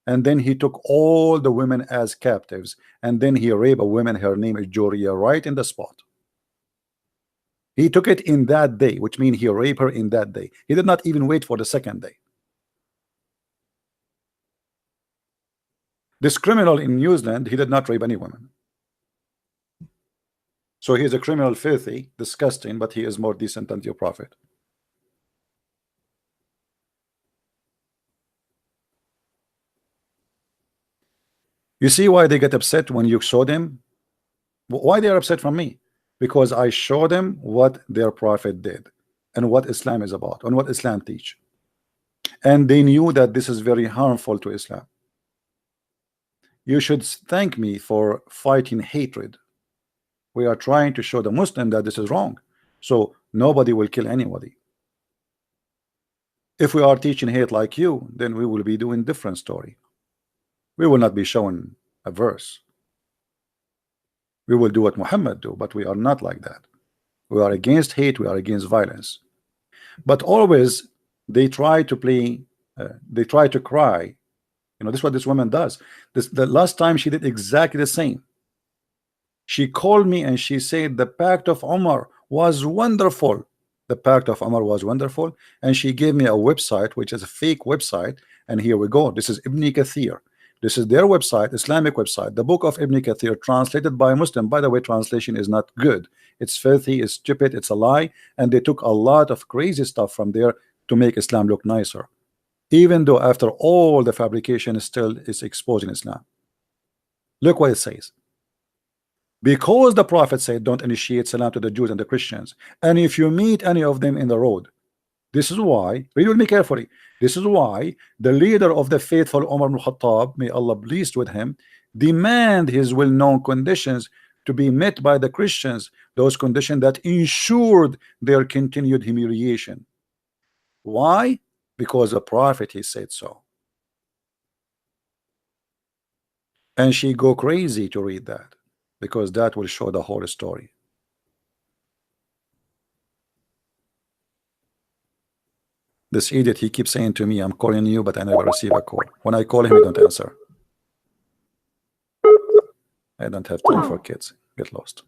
and then he took all the women as captives, and then he raped a woman, her name is Joria, right in the spot. He took it in that day, which means he raped her in that day. He did not even wait for the second day. This criminal in New Zealand, he did not rape any woman. So he is a criminal, filthy, disgusting, but he is more decent than your prophet. You see why they get upset when you show them? Why they are upset from me? Because I show them what their prophet did and what Islam is about and what Islam teach. And they knew that this is very harmful to Islam. You should thank me for fighting hatred. We are trying to show the Muslim that this is wrong, so nobody will kill anybody. If we are teaching hate like you, then we will be doing different story. We will not be showing a verse. We will do what Muhammad do, but we are not like that. We are against hate, we are against violence. But always they try to play, they try to cry. You know, this is what this woman does. The last time she did exactly the same. She called me and she said the Pact of Umar was wonderful. The Pact of Umar was wonderful, and she gave me a website which is a fake website. And here we go. This is Ibn Kathir. This is their website, Islamic website, the book of Ibn Kathir, translated by a Muslim. By the way, translation is not good. It's filthy, it's stupid, it's a lie, and they took a lot of crazy stuff from there to make Islam look nicer. Even though after all the fabrication still is exposing Islam. Look what it says. Because the Prophet said, don't initiate salam to the Jews and the Christians, and if you meet any of them in the road, this is why, read with me carefully, this is why the leader of the faithful, Umar ibn Khattab, may Allah be pleased with him, demand his well-known conditions to be met by the Christians, those conditions that ensured their continued humiliation. Why? Because the Prophet, he said so. And she go crazy to read that, because that will show the whole story. This idiot, he keeps saying to me, I'm calling you, but I never receive a call. When I call him, he don't answer. I don't have time for kids. Get lost.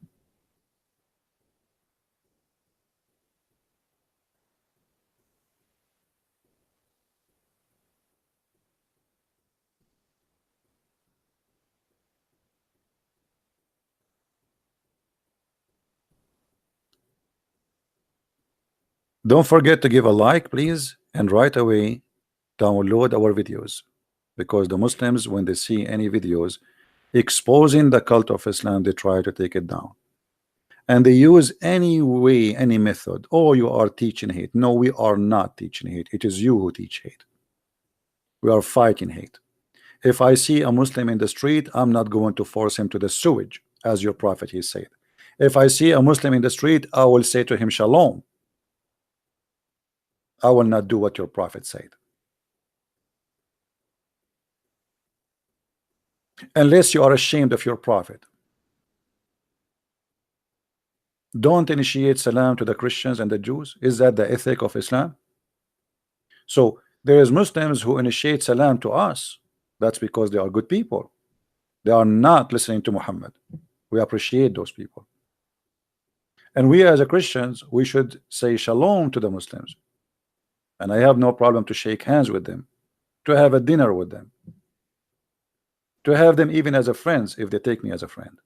Don't forget to give a like, please, and right away download our videos, because the Muslims, when they see any videos exposing the cult of Islam, they try to take it down, and they use any way, any method. Oh, you are teaching hate. No, we are not teaching hate. It is you who teach hate. We are fighting hate. If I see a Muslim in the street, I'm not going to force him to the sewage, as your prophet he said. If I see a Muslim in the street, I will say to him shalom. I will not do what your prophet said. Unless you are ashamed of your prophet. Don't initiate salam to the Christians and the Jews. Is that the ethic of Islam? So there is Muslims who initiate salam to us. That's because they are good people. They are not listening to Muhammad. We appreciate those people. And we as a Christians, we should say shalom to the Muslims. And I have no problem to shake hands with them, to have a dinner with them, to have them even as a friends if they take me as a friend.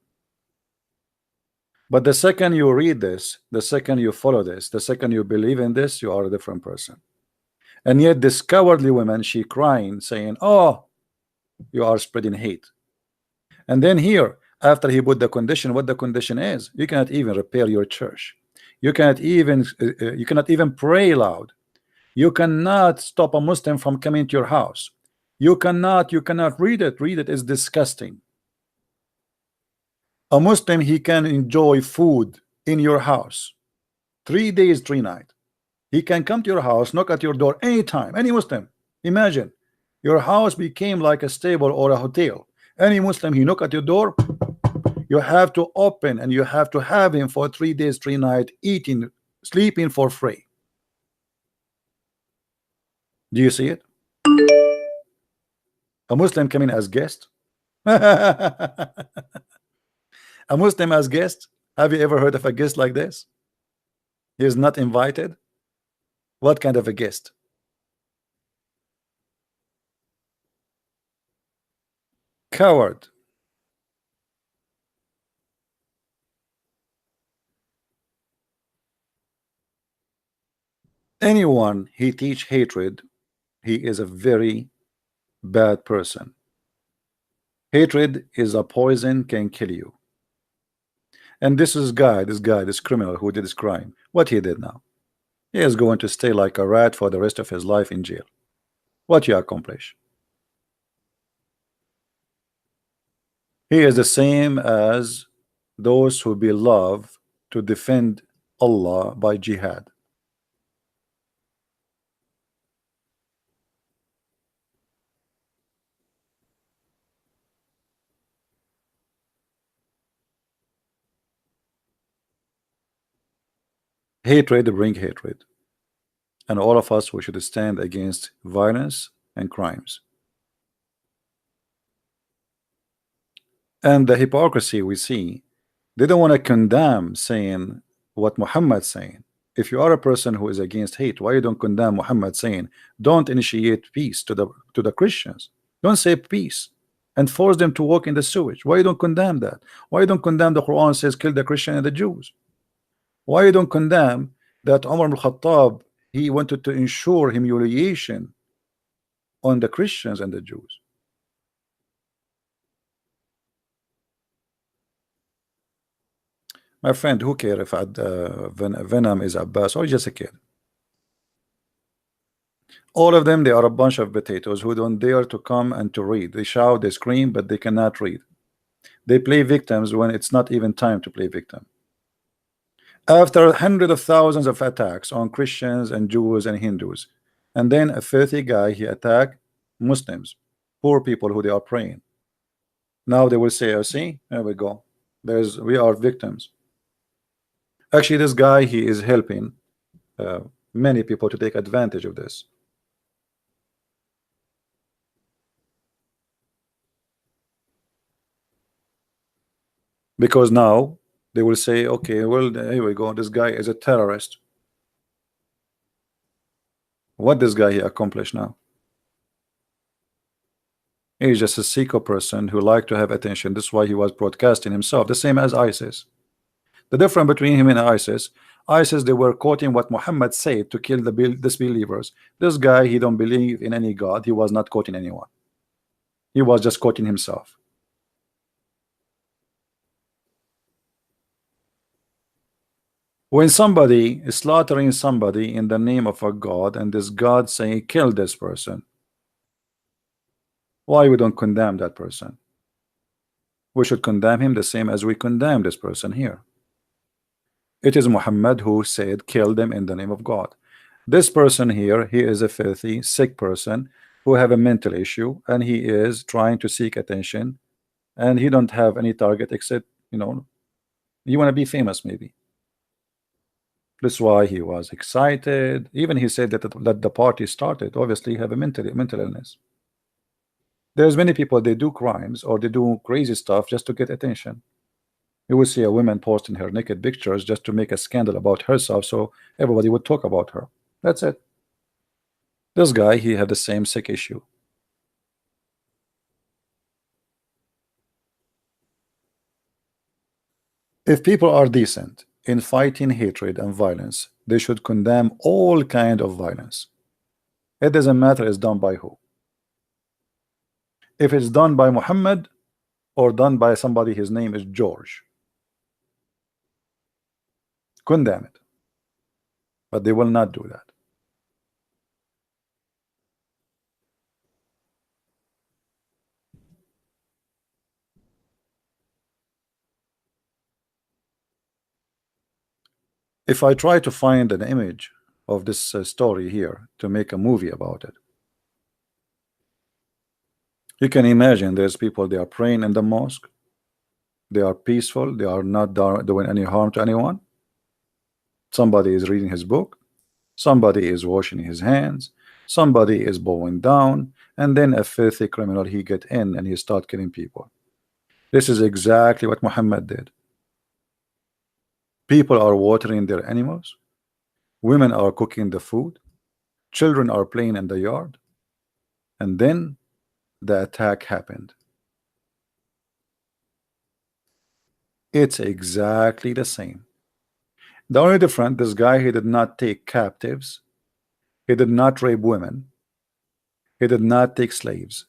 But the second you read this, the second you follow this, the second you believe in this, you are a different person. And yet this cowardly woman, she crying, saying, oh, you are spreading hate. And then here, after he put the condition, what the condition is, you cannot even repair your church. You cannot even pray loud. You cannot stop a Muslim from coming to your house. You cannot read it. Read it is disgusting. A Muslim, he can enjoy food in your house 3 days, 3 nights. He can come to your house, knock at your door anytime. Any Muslim, imagine your house became like a stable or a hotel. Any Muslim, he knock at your door, you have to open and you have to have him for 3 days, 3 nights, eating, sleeping for free. Do you see it? A Muslim coming as guest. A Muslim as guest. Have you ever heard of a guest like this? He is not invited. What kind of a guest? Coward. Anyone he teach hatred, he is a very bad person. Hatred is a poison, can kill you. And this criminal who did this crime, what he did now, he is going to stay like a rat for the rest of his life in jail. What you accomplish? He is the same as those who love to defend Allah by jihad. Hatred bring hatred, and all of us, we should stand against violence and crimes. And the hypocrisy we see, they don't want to condemn saying what Muhammad saying. If you are a person who is against hate, why you don't condemn Muhammad saying don't initiate peace to the Christians, don't say peace and force them to walk in the sewage? Why you don't condemn that? Why you don't condemn the Quran says kill the Christian and the Jews? Why you don't condemn that Umar ibn Khattab, he wanted to ensure humiliation on the Christians and the Jews? My friend, who cares if Venom is Abbas or just a kid? All of them, they are a bunch of potatoes who don't dare to come and to read. They shout, they scream, but they cannot read. They play victims when it's not even time to play victim. After hundreds of thousands of attacks on Christians and Jews and Hindus, and then a filthy guy, he attacked Muslims, poor people who they are praying. Now they will say, oh, see, there we go. We are victims. Actually, this guy, he is helping many people to take advantage of this. Because now they will say, okay, well, here we go. This guy is a terrorist. What this guy he accomplished now? He's just a psycho person who liked to have attention. This is why he was broadcasting himself, the same as ISIS. The difference between him and ISIS, they were quoting what Muhammad said to kill the disbelievers. This guy, he don't believe in any God. He was not quoting anyone. He was just quoting himself. When somebody is slaughtering somebody in the name of a God, and this God saying kill this person, Why we don't condemn that person? We should condemn him the same as we condemn this person here. It is Muhammad who said, kill them in the name of God. This person here, he is a filthy, sick person who have a mental issue, and he is trying to seek attention, and he don't have any target except, you want to be famous maybe. That's why he was excited. Even he said that the party started. Obviously, have a mental illness. There's many people, they do crimes or they do crazy stuff just to get attention. You will see a woman posting her naked pictures just to make a scandal about herself, so everybody would talk about her. That's it. This guy, he had the same sick issue. If people are decent in fighting hatred and violence, they should condemn all kind of violence. It doesn't matter it's done by who. If it's done by Muhammad or done by somebody, his name is George, condemn it. But they will not do that. If I try to find an image of this story here to make a movie about it, you can imagine there's people, they are praying in the mosque, they are peaceful, they are not doing any harm to anyone. Somebody is reading his book, somebody is washing his hands, somebody is bowing down, and then a filthy criminal, he get in and he start killing people. This is exactly what Muhammad did. People are watering their animals, women are cooking the food, children are playing in the yard, and then the attack happened. It's exactly the same. The only difference, this guy, he did not take captives, he did not rape women, he did not take slaves.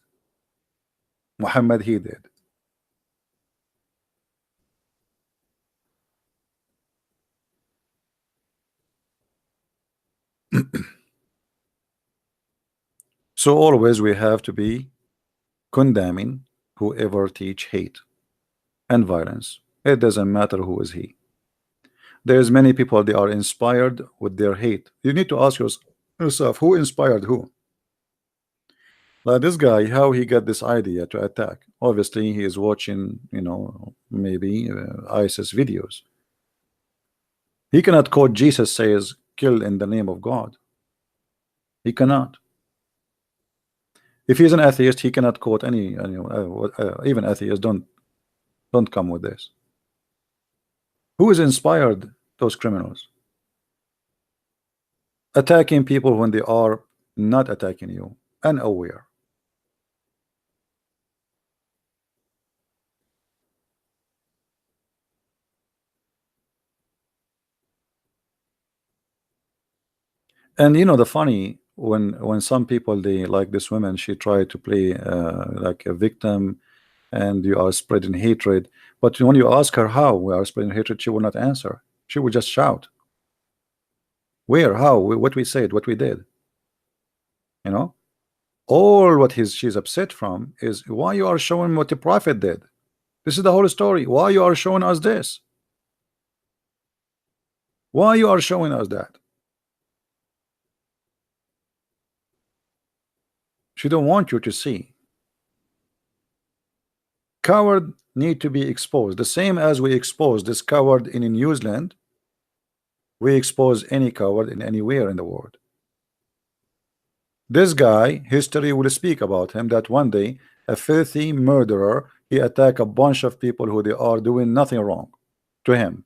Muhammad, he did. So always we have to be condemning whoever teach hate and violence. It doesn't matter who is he. There's many people, they are inspired with their hate. You need to ask yourself, who inspired who? Like this guy, how he got this idea to attack? Obviously he is watching, maybe ISIS videos. He cannot quote Jesus says kill in the name of God. He cannot. If he's an atheist, he cannot quote any even atheists don't come with this. Who is inspired those criminals? Attacking people when they are not attacking you, unaware. And the funny, when some people, they like this woman, she tried to play like a victim, and you are spreading hatred, but when you ask her how we are spreading hatred, she will not answer. She will just shout. Where, how, what we said, what we did. All what she's upset from is why you are showing what the prophet did. This is the whole story. Why you are showing us this? Why you are showing us that? She don't want you to see. Coward need to be exposed. The same as we expose this coward in New Zealand, we expose any coward in anywhere in the world. This guy, history will speak about him, that one day a filthy murderer, he attacked a bunch of people who they are doing nothing wrong to him.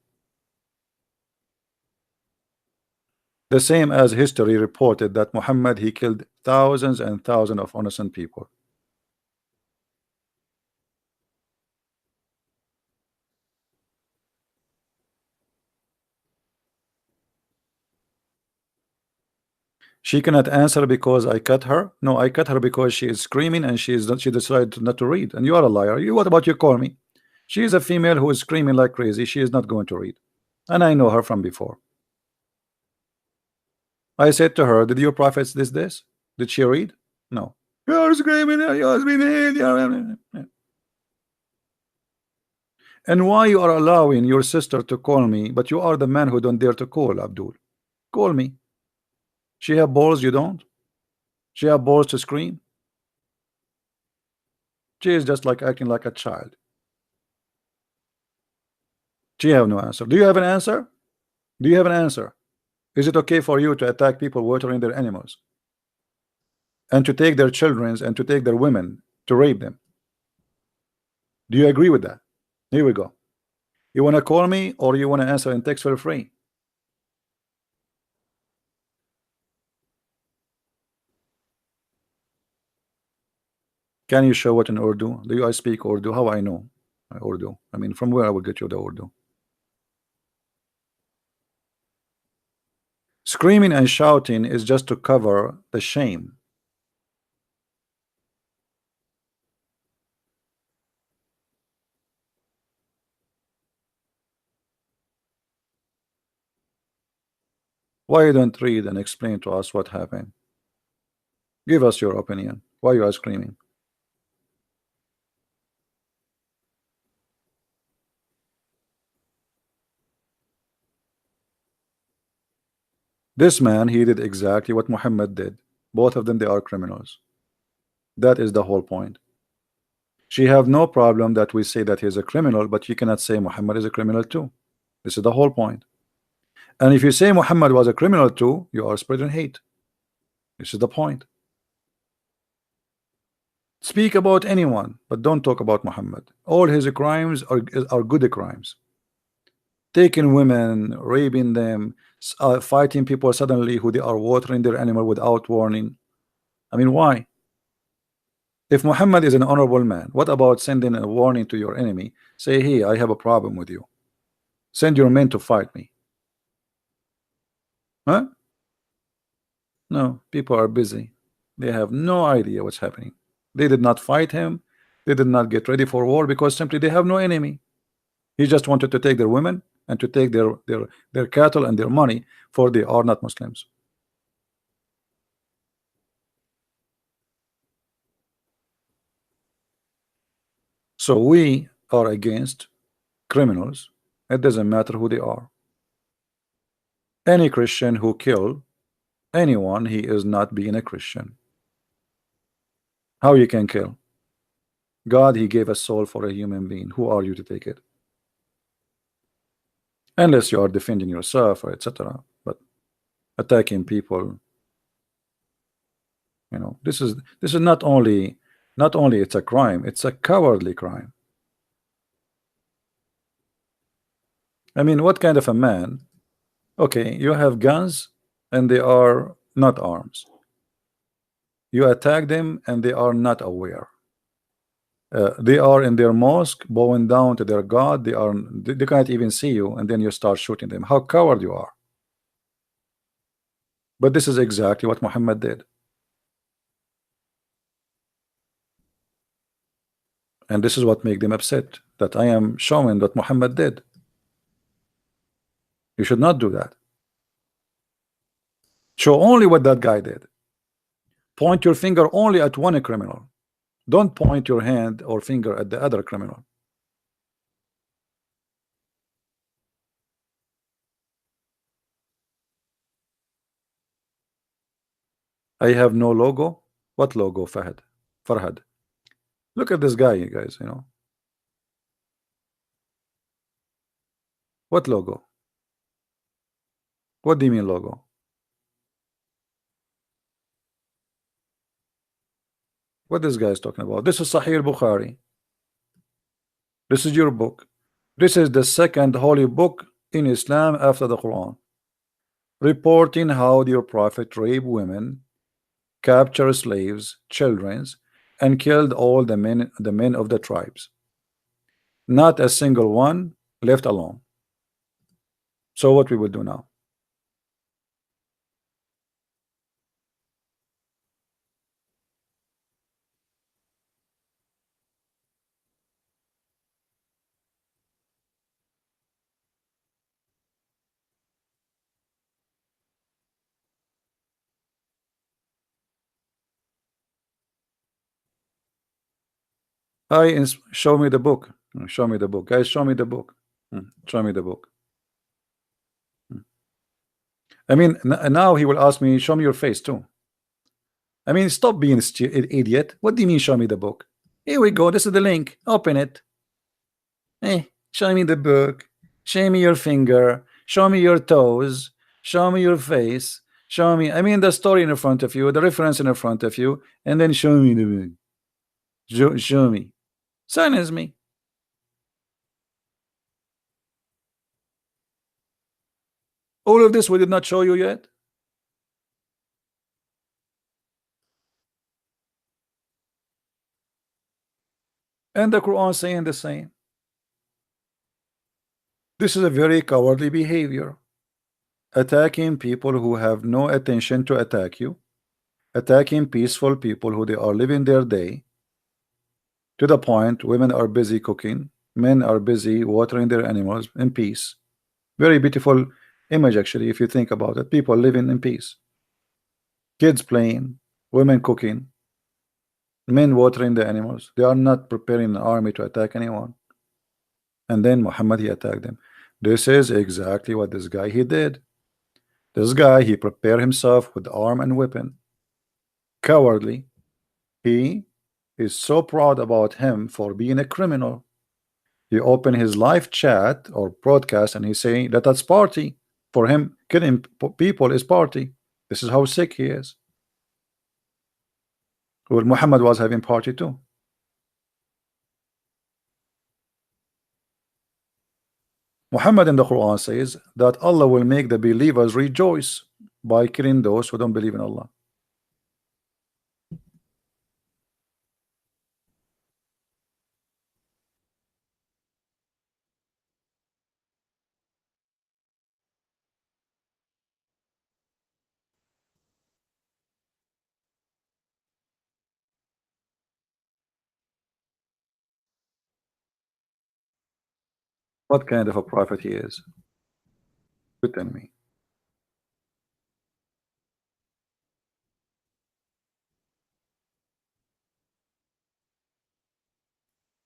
The same as history reported that Muhammad, he killed thousands and thousands of innocent people. She cannot answer because I cut her. No, I cut her because she is screaming and she decided not to read. And you are a liar. What about you call me? She is a female who is screaming like crazy. She is not going to read. And I know her from before. I said to her, did your prophets this? Did she read? No. You're screaming, you're being hit. And why you are allowing your sister to call me, but you are the man who don't dare to call Abdul? Call me. She have balls, you don't? She have balls to scream? She is just like acting like a child. She have no answer. Do you have an answer? Do you have an answer? Is it okay for you to attack people watering their animals and to take their children and to take their women to rape them? Do you agree with that? Here we go. You want to call me or you want to answer in text for free? Can you show what in Urdu? Do I speak Urdu? How I know Urdu? I mean, from where I will get you the Urdu? Screaming and shouting is just to cover the shame. Why you don't read and explain to us what happened? Give us your opinion. Why you are screaming? This man, he did exactly what Muhammad did. Both of them, they are criminals. That is the whole point. She have no problem that we say that he's a criminal, but you cannot say Muhammad is a criminal too. This is the whole point. And if you say Muhammad was a criminal too, you are spreading hate. This is the point. Speak about anyone, but don't talk about Muhammad. All his crimes are good crimes. Taking women, raping them, fighting people suddenly who they are watering their animal without warning. I mean, why? If Muhammad is an honorable man, what about sending a warning to your enemy? Say, hey, I have a problem with you. Send your men to fight me. Huh? No, people are busy. They have no idea what's happening. They did not fight him. They did not get ready for war because simply they have no enemy. He just wanted to take their women and to take their cattle and their money, for they are not Muslims. So we are against criminals. It doesn't matter who they are. Any Christian who kill anyone, he is not being a Christian. How you can kill? God, he gave a soul for a human being. Who are you to take it? Unless you are defending yourself or etc. But attacking people, this is not only it's a crime, it's a cowardly crime. I mean, what kind of a man? Okay, you have guns and they are not arms. You attack them and they are not aware. They are in their mosque bowing down to their God. They can't even see you, and then you start shooting them. How coward you are. But this is exactly what Muhammad did. And this is what make them upset, that I am showing what Muhammad did. You should not do that. Show only what that guy did. Point your finger only at one criminal. Don't point your hand or finger at the other criminal. I have no logo. What logo, Fahad? Farhad. Look at this guy, you guys. What logo? What do you mean logo? What this guy is talking about? This is Sahih Bukhari. This is your book. This is the second holy book in Islam after the Quran, reporting how your prophet raped women, captured slaves, children, and killed all the men of the tribes. Not a single one left alone. So what we will do now? Show me the book. Show me the book, guys. Show me the book. Show me the book. I mean, now he will ask me, show me your face too. I mean, stop being idiot. What do you mean, show me the book? Here we go. This is the link. Open it. Show me the book. Show me your finger. Show me your toes. Show me your face. Show me. I mean, the story in front of you, the reference in front of you, and then show me the book. Show me. Silence me. All of this we did not show you yet. And the Quran saying the same. This is a very cowardly behavior. Attacking people who have no attention to attack you. Attacking peaceful people who they are living their day. To the point, women are busy cooking. Men are busy watering their animals in peace. Very beautiful image, actually, if you think about it. People living in peace. Kids playing. Women cooking. Men watering the animals. They are not preparing an army to attack anyone. And then Muhammad, he attacked them. This is exactly what this guy he did. This guy, he prepared himself with arm and weapon. Cowardly. He is so proud about him for being a criminal. He opened his live chat or broadcast and he's saying that that's party. For him, killing people is party. This is how sick he is. Well, Muhammad was having party too. Muhammad in the Quran says that Allah will make the believers rejoice by killing those who don't believe in Allah. What kind of a prophet he is? You tell me.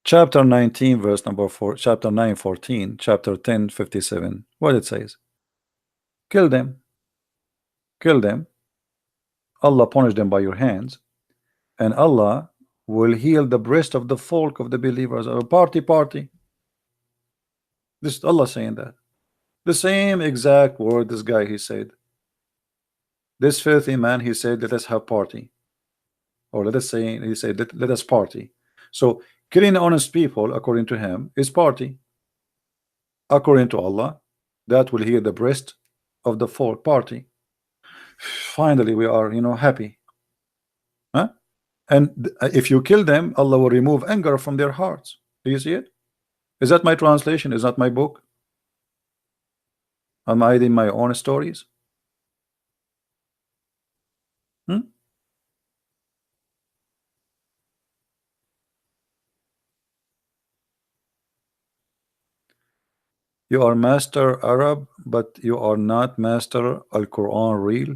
Chapter 19, verse number 4, chapter 9, 14, chapter 10, 57. What it says? Kill them. Kill them. Allah punish them by your hands. And Allah will heal the breast of the folk of the believers. A party. This is Allah saying that. The same exact word this guy he said. This filthy man, he said, let us have party. Or let us say, he said, let us party. So killing honest people, according to him, is party. According to Allah, that will heal the breast of the folk party. Finally, we are, happy. Huh? And if you kill them, Allah will remove anger from their hearts. Do you see it? Is that my translation? Is that my book? Am I in my own stories? You are master Arab, but you are not master Al-Quran real.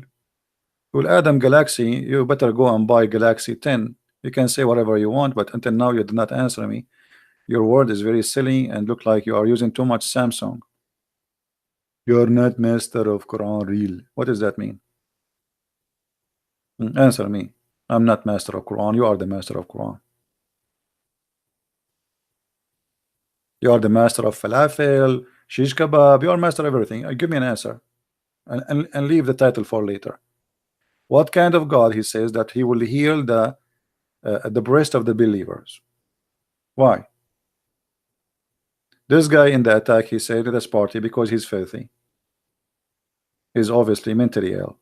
Well, Adam Galaxy, you better go and buy Galaxy 10. You can say whatever you want, but until now you did not answer me. Your word is very silly and look like you are using too much Samsung. You are not master of Quran real. What does that mean? Answer me. I'm not master of Quran. You are the master of Quran. You are the master of falafel, shish kebab. You are master of everything. Give me an answer, and leave the title for later. What kind of God he says that he will heal the breast of the believers? Why? This guy in the attack, he said, let us party because he's filthy. He's obviously mentally ill.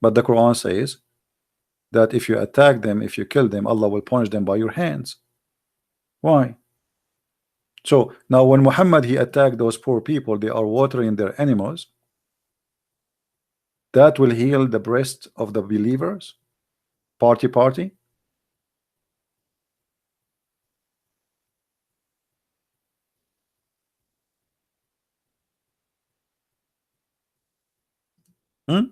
But the Quran says that if you attack them, if you kill them, Allah will punish them by your hands. Why? So now when Muhammad he attacked those poor people, they are watering their animals. That will heal the breast of the believers. Party. Hmm?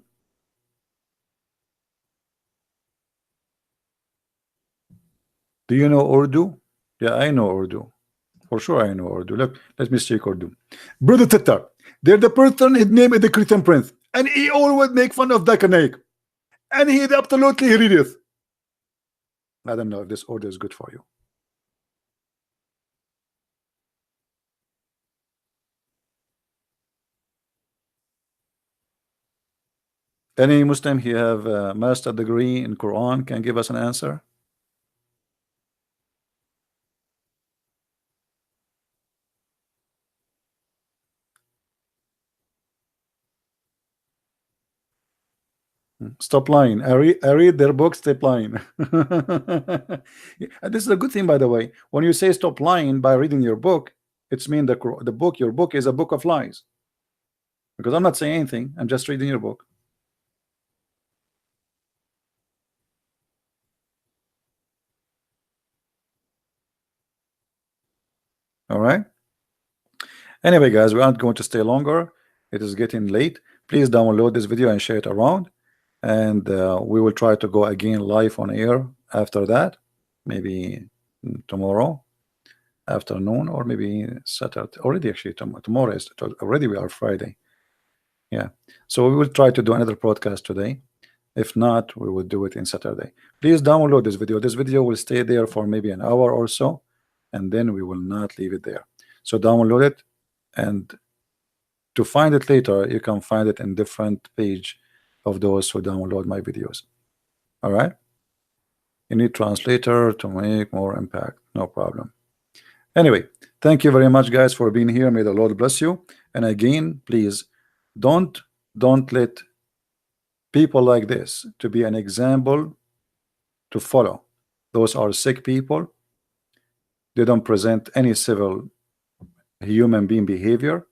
Do you know Urdu? Yeah, I know Urdu. For sure I know Urdu. Look, let me speak Urdu. Brother Tatar, they're the person, his name is the Christian Prince, and he always make fun of Dakanek. And he absolutely hideous. I don't know if this order is good for you. Any Muslim who have a master degree in Quran can give us an answer. Stop lying. I read their books. Stop lying. And this is a good thing, by the way. When you say stop lying by reading your book, it's mean the book, your book is a book of lies. Because I'm not saying anything. I'm just reading your book. All right. Anyway, guys, we aren't going to stay longer. It is getting late. Please download this video and share it around. And we will try to go again live on air after that, maybe tomorrow afternoon, or maybe Saturday. Already, actually, tomorrow is already, we are Friday. Yeah, so we will try to do another podcast today. If not, we will do it in Saturday. Please download this video. This video will stay there for maybe an hour or so, and then we will not leave it there. So download it, and to find it later, you can find it in different page of those who download my videos. All right. You need translator to make more impact. No problem. Anyway, thank you very much, guys, for being here. May the Lord bless you. And again, please don't let people like this to be an example to follow. Those are sick people. They don't present any civil human being behavior.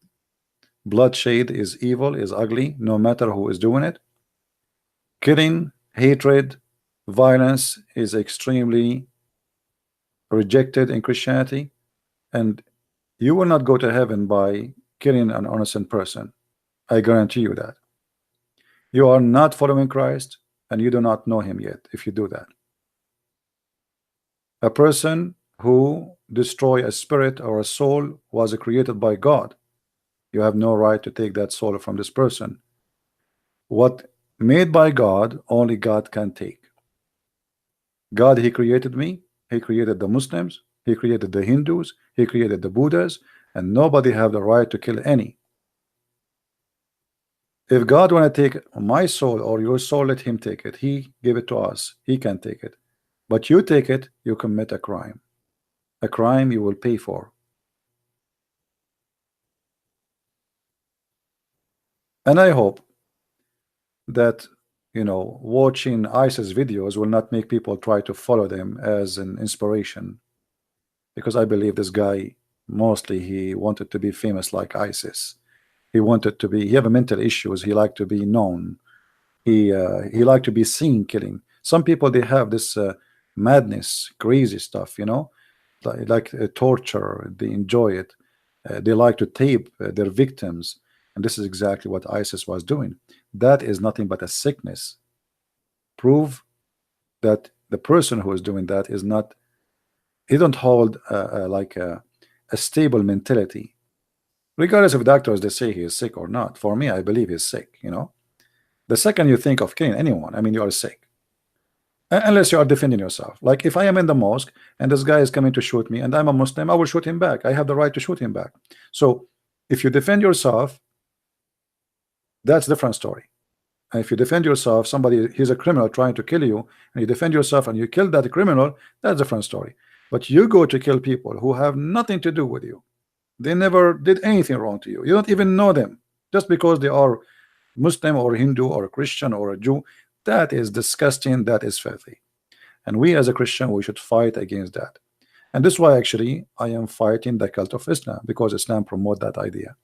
Bloodshed is evil, is ugly, no matter who is doing it. Killing, hatred, violence is extremely rejected in Christianity, and you will not go to heaven by killing an innocent person. I guarantee you that. You are not following Christ, and you do not know him yet if you do that. A person who destroy a spirit or a soul was created by God. You have no right to take that soul from this person. What made by God, only God can take. God, he created me, he created the Muslims, he created the Hindus, he created the Buddhas, and nobody have the right to kill any. If God want to take my soul or your soul, let him take it. He gave it to us. He can take it. But you take it, you commit a crime. A crime you will pay for. And I hope that, you know, watching ISIS videos will not make people try to follow them as an inspiration, because I believe this guy, mostly he wanted to be famous like ISIS. He wanted to be, he have a mental issues. He liked to be known. He liked to be seen killing. Some people, they have this madness, crazy stuff, you know, like torture. They enjoy it. They like to tape their victims. And this is exactly what ISIS was doing. That is nothing but a sickness. Prove that the person who is doing that is not, he don't hold like a stable mentality. Regardless of doctors, they say he is sick or not. For me, I believe he's sick, you know. The second you think of killing anyone, I mean, you are sick. Unless you are defending yourself. Like if I am in the mosque and this guy is coming to shoot me and I'm a Muslim, I will shoot him back. I have the right to shoot him back. So if you defend yourself, that's a different story. And if you defend yourself, somebody, he's a criminal trying to kill you, and you defend yourself and you kill that criminal, that's a different story. But you go to kill people who have nothing to do with you. They never did anything wrong to you. You don't even know them. Just because they are Muslim or Hindu or a Christian or a Jew, that is disgusting. That is filthy. And we as a Christian, we should fight against that. And this is why actually I am fighting the cult of Islam, because Islam promote that idea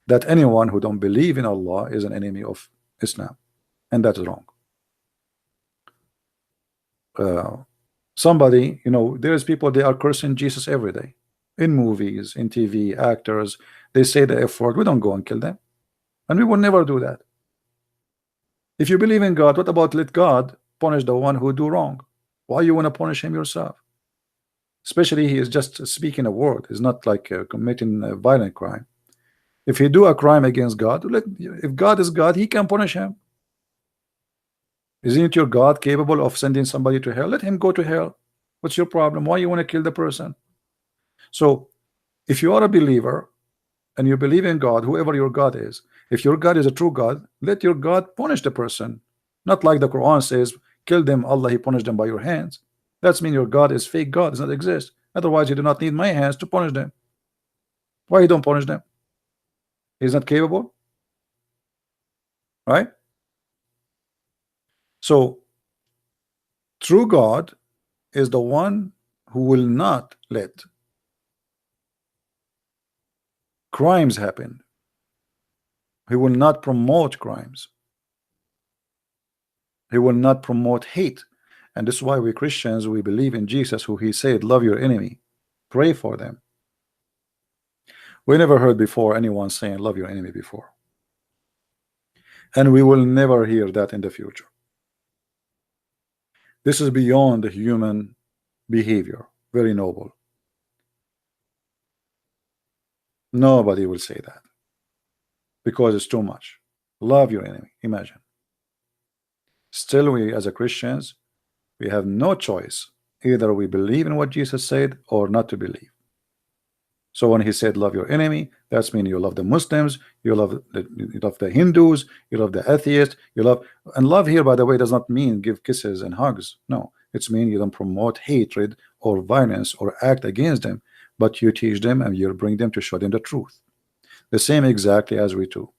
that anyone who don't believe in Allah is an enemy of Islam, and that is wrong. Somebody, you know, there's people, they are cursing Jesus every day in movies, in TV, actors. They say the F word. We don't go and kill them, and we will never do that. If you believe in God, what about let God punish the one who do wrong? Why you want to punish him yourself? Especially he is just speaking a word. He's not like committing a violent crime. If he do a crime against God, if God is God, he can punish him. Isn't your God capable of sending somebody to hell? Let him go to hell. What's your problem? Why you want to kill the person? So if you are a believer and you believe in God, whoever your God is, if your God is a true God, let your God punish the person. Not like the Quran says, kill them, Allah, he punished them by your hands. That's mean your God is fake God, does not exist. Otherwise, you do not need my hands to punish them. Why you don't punish them? He's not capable, right? So true God is the one who will not let crimes happen. He will not promote crimes. He will not promote hate. And this is why we Christians, we believe in Jesus, who he said, love your enemy, pray for them. We never heard before anyone saying love your enemy before, and we will never hear that in the future. This is beyond the human behavior, very noble. Nobody will say that because it's too much. Love your enemy, imagine. Still, we as a Christians, we have no choice. Either we believe in what Jesus said or not to believe. So when he said love your enemy, that's mean you love the Muslims, you love the Hindus, you love the atheists, you love, and love here, by the way, does not mean give kisses and hugs. No, it's mean you don't promote hatred or violence or act against them, but you teach them and you bring them to show them the truth. The same exactly as we do.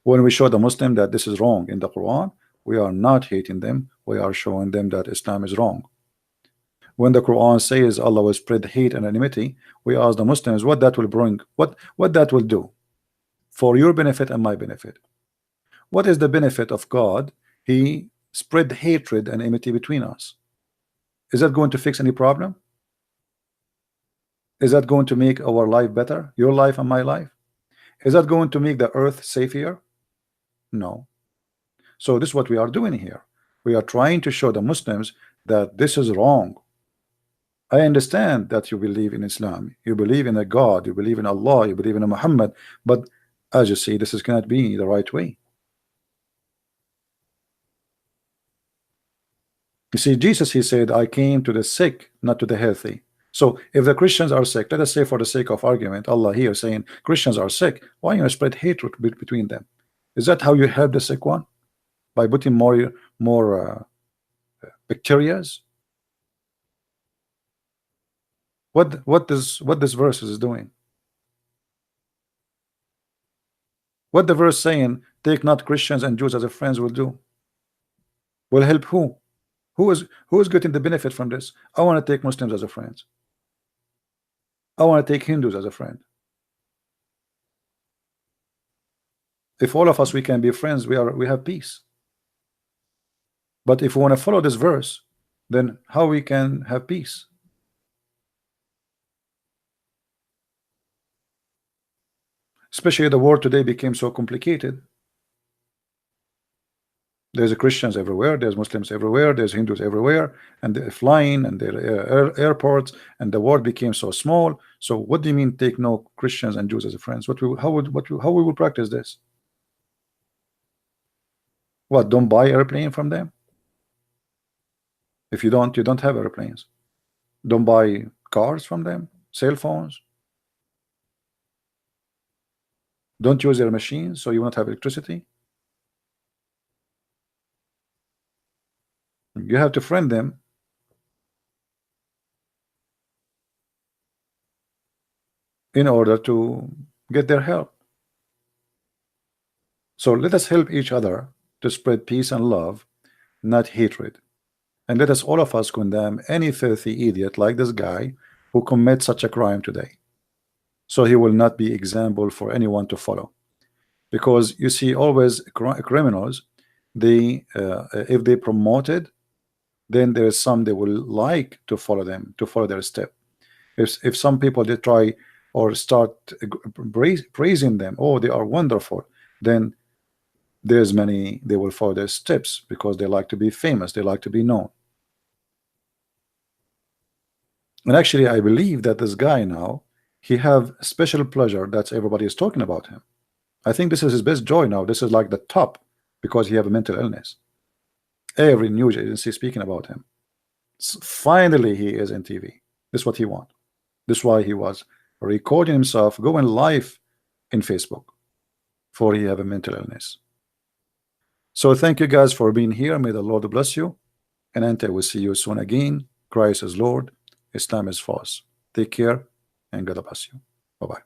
When we show the Muslim that this is wrong in the Quran, we are not hating them, we are showing them that Islam is wrong. When the Quran says Allah will spread hate and enmity, we ask the Muslims what that will bring, what that will do for your benefit and my benefit. What is the benefit of God? He spread hatred and enmity between us. Is that going to fix any problem? Is that going to make our life better, your life and my life? Is that going to make the earth safer? No. So this is what we are doing here. We are trying to show the Muslims that this is wrong. I understand that you believe in Islam, you believe in a God, you believe in Allah, you believe in a Muhammad, but as you see, this cannot be the right way. You see, Jesus, he said, I came to the sick, not to the healthy. So if the Christians are sick, let us say for the sake of argument, Allah here saying Christians are sick, why you spread hatred between them? Is that how you help the sick one? By putting more bacterias? What this verse is doing? What the verse saying, take not Christians and Jews as a friends will do? Will help who? Who is getting the benefit from this? I want to take Muslims as a friends. I want to take Hindus as a friend. If all of us we can be friends, we have peace. But if we want to follow this verse, then how we can have peace? Especially the world today became so complicated. There's Christians everywhere, there's Muslims everywhere, there's Hindus everywhere, and they're flying and they're airports, and the world became so small. So what do you mean take no Christians and Jews as friends? How we will practice this? What, don't buy airplane from them? If you don't have airplanes. Don't buy cars from them, cell phones. Don't use their machines, so you won't have electricity. You have to friend them in order to get their help. So let us help each other to spread peace and love, not hatred. And let us all of us condemn any filthy idiot like this guy who commits such a crime today, so he will not be example for anyone to follow. Because you see, always criminals, they if they promoted, then there is some they will like to follow them, to follow their step. If some people they try or start praising them, oh they are wonderful, then there's many they will follow their steps because they like to be famous, they like to be known. And actually, I believe that this guy now, he have special pleasure that everybody is talking about him. I think this is his best joy now. This is like the top because he have a mental illness. Every news agency speaking about him. Finally, he is in TV. This is what he want. This is why he was recording himself going live in Facebook for he have a mental illness. So thank you guys for being here. May the Lord bless you. And until we see you soon again, Christ is Lord, Islam is false. Take care and God bless you. Bye-bye.